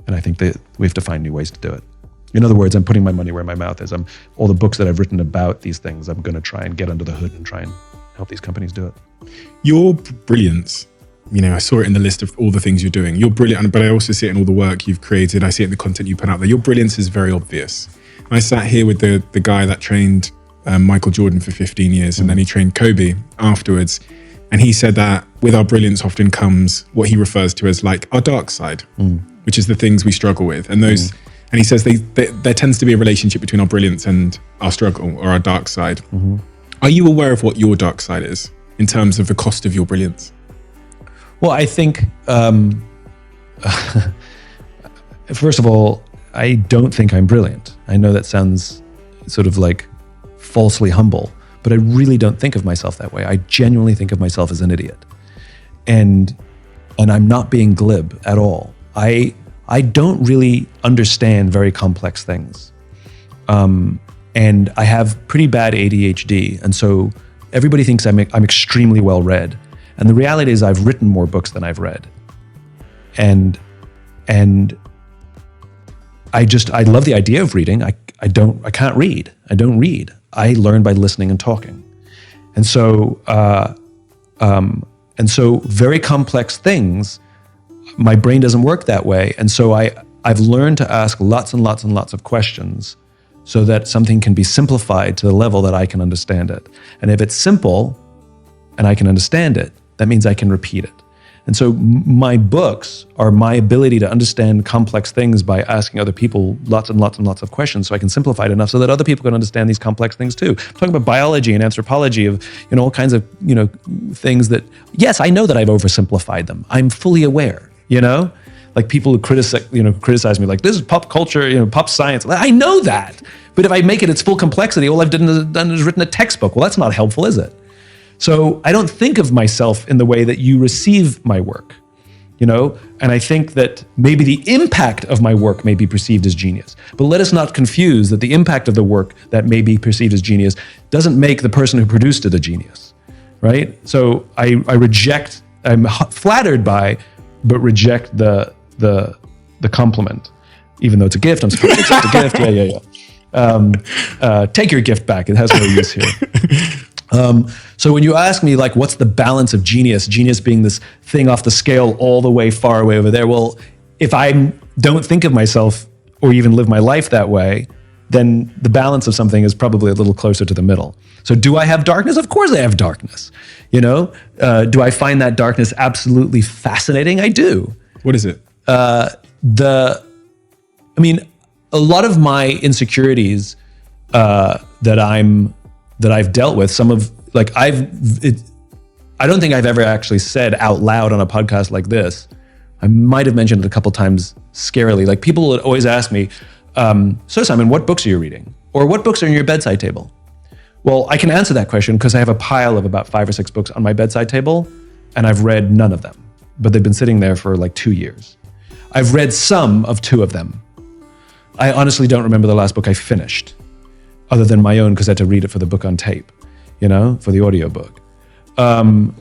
And I think that we have to find new ways to do it. In other words, I'm putting my money where my mouth is. All the books that I've written about these things, I'm going to try and get under the hood and try and help these companies do it. Your brilliance, I saw it in the list of all the things you're doing. You're brilliant, but I also see it in all the work you've created. I see it in the content you put out there. Your brilliance is very obvious. I sat here with the guy that trained Michael Jordan for 15 years, and then he trained Kobe afterwards. And he said that with our brilliance often comes what he refers to as like our dark side, which is the things we struggle with. And those, and he says there tends to be a relationship between our brilliance and our struggle, or our dark side. Are you aware of what your dark side is in terms of the cost of your brilliance? Well, I think, first of all, I don't think I'm brilliant. I know that sounds sort of like falsely humble, but I really don't think of myself that way. I genuinely think of myself as an idiot. And I'm not being glib at all. I don't really understand very complex things. And I have pretty bad ADHD. And so everybody thinks I'm extremely well read. And the reality is I've written more books than I've read. And I love the idea of reading. I can't read. I don't read. I learn by listening and talking. And so very complex things, my brain doesn't work that way. And so I've learned to ask lots and lots and lots of questions so that something can be simplified to the level that I can understand it. And if it's simple and I can understand it, that means I can repeat it. And so my books are my ability to understand complex things by asking other people lots and lots and lots of questions, so I can simplify it enough so that other people can understand these complex things too. I'm talking about biology and anthropology of, all kinds of, things that, yes, I know that I've oversimplified them. I'm fully aware, Like people who criticize me, like, this is pop culture, pop science. I know that. But if I make it its full complexity, all I've done is written a textbook. Well, that's not helpful, is it? So I don't think of myself in the way that you receive my work, And I think that maybe the impact of my work may be perceived as genius. But let us not confuse that the impact of the work that may be perceived as genius doesn't make the person who produced it a genius, right? So I reject, I'm flattered by, but reject the compliment. Even though it's a gift, I'm supposed to accept a gift. Yeah. Take your gift back. It has no use here. So when you ask me, like, what's the balance of genius being this thing off the scale all the way far away over there? Well, if I don't think of myself or even live my life that way, then the balance of something is probably a little closer to the middle. So do I have darkness? Of course I have darkness. Do I find that darkness absolutely fascinating? I do. What is it? A lot of my insecurities that I've dealt with, I don't think I've ever actually said out loud on a podcast like this. I might have mentioned it a couple times scarily. Like, people would always ask me, so Simon, what books are you reading? Or what books are on your bedside table? Well, I can answer that question because I have a pile of about 5 or 6 books on my bedside table, and I've read none of them, but they've been sitting there for like 2 years. I've read some of 2 of them. I honestly don't remember the last book I finished, other than my own, because I had to read it for the book on tape, for the audiobook. And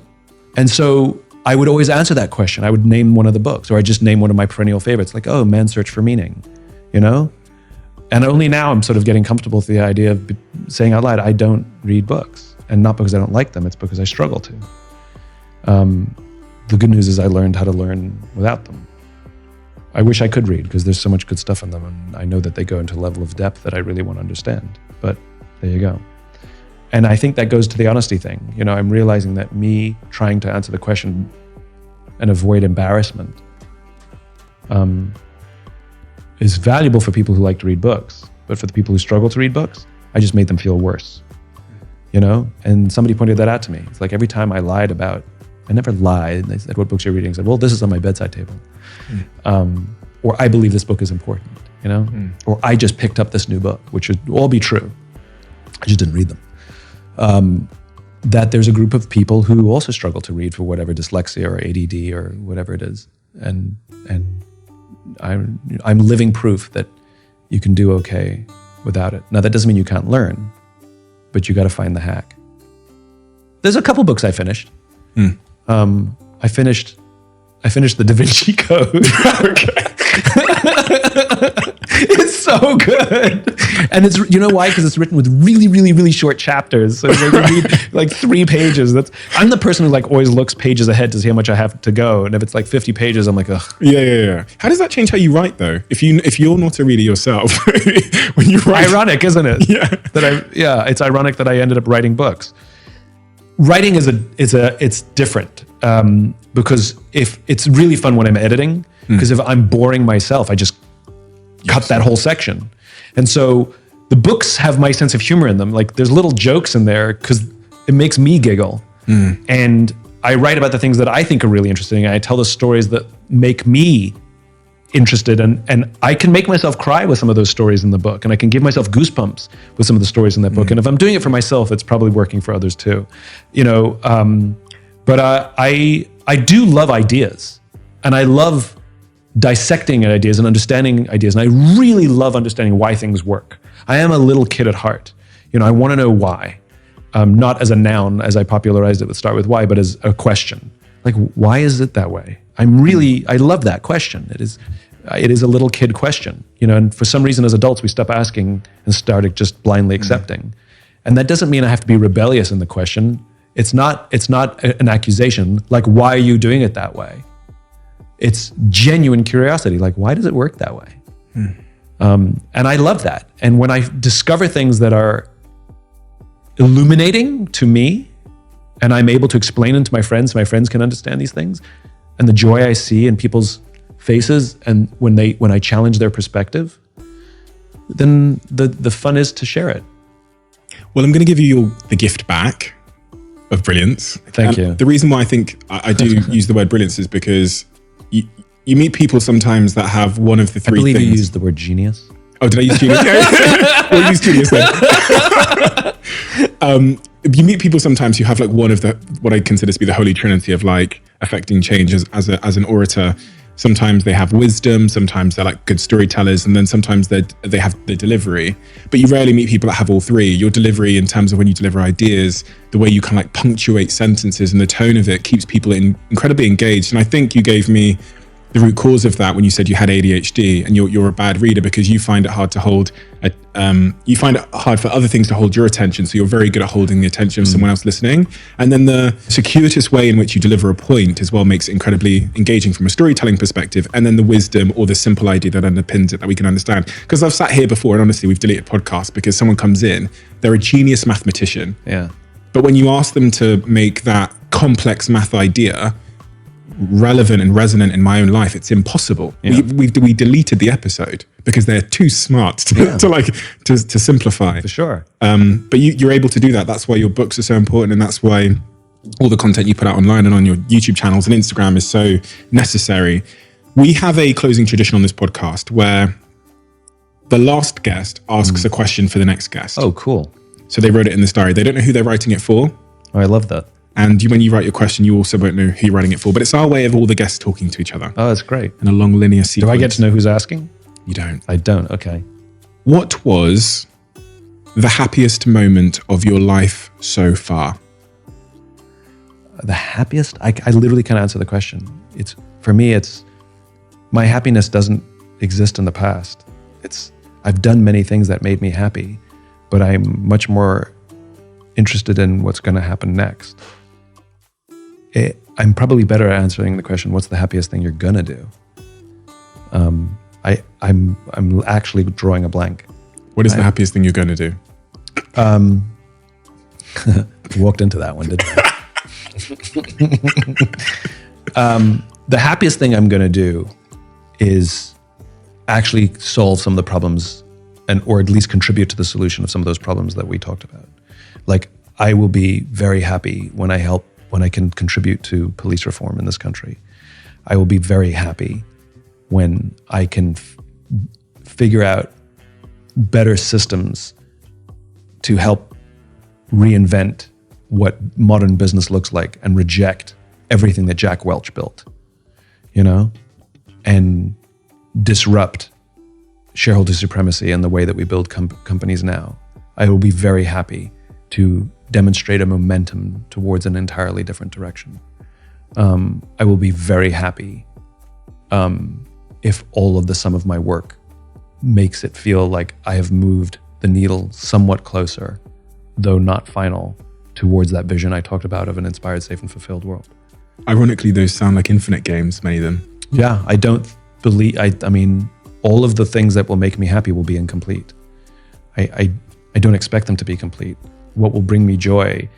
so I would always answer that question. I would name one of the books, or I just name one of my perennial favorites, like, Man's Search for Meaning, And only now I'm sort of getting comfortable with the idea of saying out loud, I don't read books. And not because I don't like them, it's because I struggle to. The good news is I learned how to learn without them. I wish I could read, because there's so much good stuff in them, and I know that they go into a level of depth that I really want to understand. But there you go. And I think that goes to the honesty thing. I'm realizing that me trying to answer the question and avoid embarrassment is valuable for people who like to read books. But for the people who struggle to read books, I just made them feel worse. And somebody pointed that out to me. It's like every time I never lied. They said, what books are you reading? I said, well, this is on my bedside table. Or I believe this book is important, Or I just picked up this new book, which would all be true. I just didn't read them. That there's a group of people who also struggle to read for whatever, dyslexia or ADD or whatever it is. And I'm living proof that you can do okay without it. Now, that doesn't mean you can't learn, but you got to find the hack. There's a couple books I finished. I finished the Da Vinci Code. It's so good. And it's, why? Because it's written with really, really, really short chapters. So you read like 3 pages. I'm the person who always looks pages ahead to see how much I have to go. And if it's like 50 pages, I'm like, ugh. Yeah. How does that change how you write though? If you're not a reader yourself, when you write. Ironic, isn't it? Yeah. It's ironic that I ended up writing books. Writing it's different. Because if it's really fun when I'm editing, because if I'm boring myself, I just cut that whole section. And so the books have my sense of humor in them. Like, there's little jokes in there because it makes me giggle. And I write about the things that I think are really interesting. And I tell the stories that make me interested. And I can make myself cry with some of those stories in the book. And I can give myself goosebumps with some of the stories in that book. And if I'm doing it for myself, it's probably working for others too. But I do love ideas, and I love dissecting ideas and understanding ideas, and I really love understanding why things work. I am a little kid at heart. I want to know why, not as a noun, as I popularized it with start with why, but as a question. Like, why is it that way? I love that question. It is a little kid question, and for some reason as adults, we stop asking and started just blindly accepting. And that doesn't mean I have to be rebellious in the question. It's not an accusation, like, why are you doing it that way? It's genuine curiosity, like, why does it work that way? And I love that. And when I discover things that are illuminating to me, and I'm able to explain them to my friends can understand these things, and the joy I see in people's faces, and when I challenge their perspective, then the fun is to share it. Well, I'm going to give you the gift back of brilliance. Thank you. The reason why I think I do use the word brilliance is because you meet people sometimes that have one of the three I believe things. you used the word genius. Oh, did I use genius? We'll use genius then. You meet people sometimes who have like one of the, what I consider to be the holy trinity of like affecting change as an orator. Sometimes they have wisdom, sometimes they're like good storytellers, and then sometimes they have the delivery. But you rarely meet people that have all three. Your delivery in terms of when you deliver ideas, the way you kind of like punctuate sentences and the tone of it keeps people incredibly engaged. And I think you gave me the root cause of that when you said you had ADHD and you're a bad reader because you find it hard to hold, you find it hard for other things to hold your attention. So you're very good at holding the attention of someone else listening. And then the circuitous way in which you deliver a point as well makes it incredibly engaging from a storytelling perspective. And then the wisdom or the simple idea that underpins it that we can understand. Because I've sat here before and honestly, we've deleted podcasts because someone comes in, they're a genius mathematician. Yeah. But when you ask them to make that complex math idea relevant and resonant in my own life, it's impossible. Yeah. We deleted the episode because they're too smart to simplify. For sure. But you're able to do that. That's why your books are so important, and that's why all the content you put out online and on your YouTube channels and Instagram is so necessary. We have a closing tradition on this podcast where the last guest asks a question for the next guest. Oh, cool. So they wrote it in this diary. They don't know who they're writing it for. Oh, I love that. And when you write your question, you also won't know who you're writing it for. But it's our way of all the guests talking to each other Oh, that's great. in a long linear sequence. Do I get to know who's asking? You don't. I don't. Okay. What was the happiest moment of your life so far? The happiest? I literally can't answer the question. For me, my happiness doesn't exist in the past. I've done many things that made me happy, but I'm much more interested in what's going to happen next. I'm probably better at answering the question, what's the happiest thing you're going to do? I'm actually drawing a blank. What is the happiest thing you're going to do? Walked into that one, didn't I? The happiest thing I'm going to do is actually solve some of the problems or at least contribute to the solution of some of those problems that we talked about. Like, I will be very happy when I can contribute to police reform in this country. I will be very happy when I can figure out better systems to help reinvent what modern business looks like and reject everything that Jack Welch built, and disrupt shareholder supremacy and the way that we build companies now. I will be very happy to demonstrate a momentum towards an entirely different direction. I will be very happy if all of the sum of my work makes it feel like I have moved the needle somewhat closer, though not final, towards that vision I talked about of an inspired, safe, and fulfilled world. Ironically, those sound like infinite games, many of them. Yeah, I don't believe, I mean, all of the things that will make me happy will be incomplete. I don't expect them to be complete. What will bring me joy,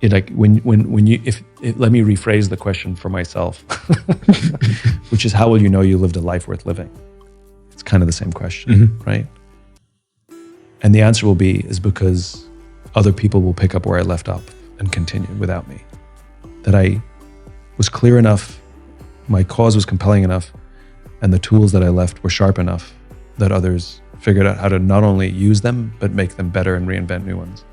let me rephrase the question for myself, which is, how will you know you lived a life worth living? It's kind of the same question, right? And the answer is because other people will pick up where I left off and continue without me. That I was clear enough, my cause was compelling enough, and the tools that I left were sharp enough that others figured out how to not only use them, but make them better and reinvent new ones.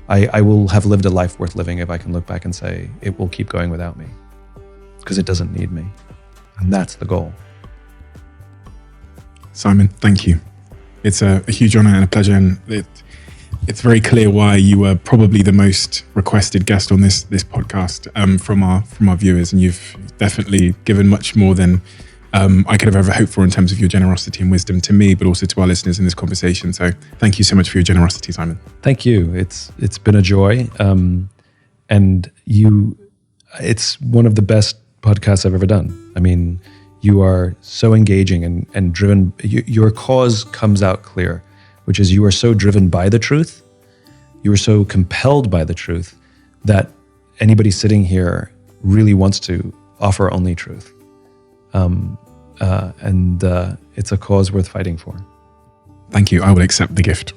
I will have lived a life worth living if I can look back and say, it will keep going without me, because it doesn't need me. And that's the goal. Simon, thank you. It's a huge honor and a pleasure. And it's very clear why you were probably the most requested guest on this podcast from our viewers. And you've definitely given much more than I could have ever hoped for in terms of your generosity and wisdom to me, but also to our listeners in this conversation. So thank you so much for your generosity, Simon. Thank you. It's been a joy. And it's one of the best podcasts I've ever done. I mean, you are so engaging and driven. Your cause comes out clear, which is you are so driven by the truth. You are so compelled by the truth that anybody sitting here really wants to offer only truth. and it's a cause worth fighting for. Thank you. I will accept the gift.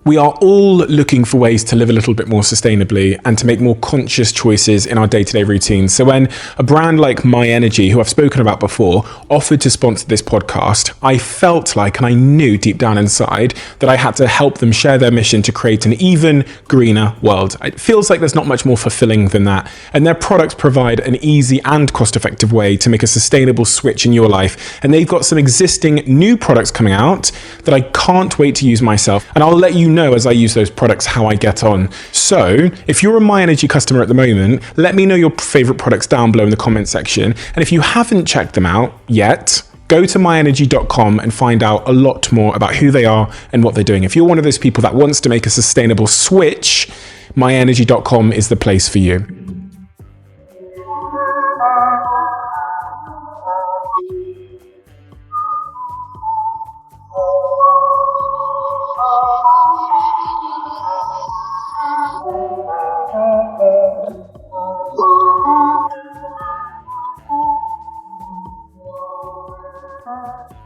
We are all looking for ways to live a little bit more sustainably and to make more conscious choices in our day-to-day routines. So when a brand like My Energy, who I've spoken about before, offered to sponsor this podcast, I felt like, and I knew deep down inside, that I had to help them share their mission to create an even greener world. It feels like there's not much more fulfilling than that. And their products provide an easy and cost-effective way to make a sustainable switch in your life. And they've got some existing new products coming out that I can't wait to use myself. And I'll let you know as I use those products how I get on. So if you're a My Energy customer at the moment, let me know your favorite products down below in the comment section. And if you haven't checked them out yet, go to myenergy.com and find out a lot more about who they are and what they're doing. If you're one of those people that wants to make a sustainable switch, myenergy.com is the place for you.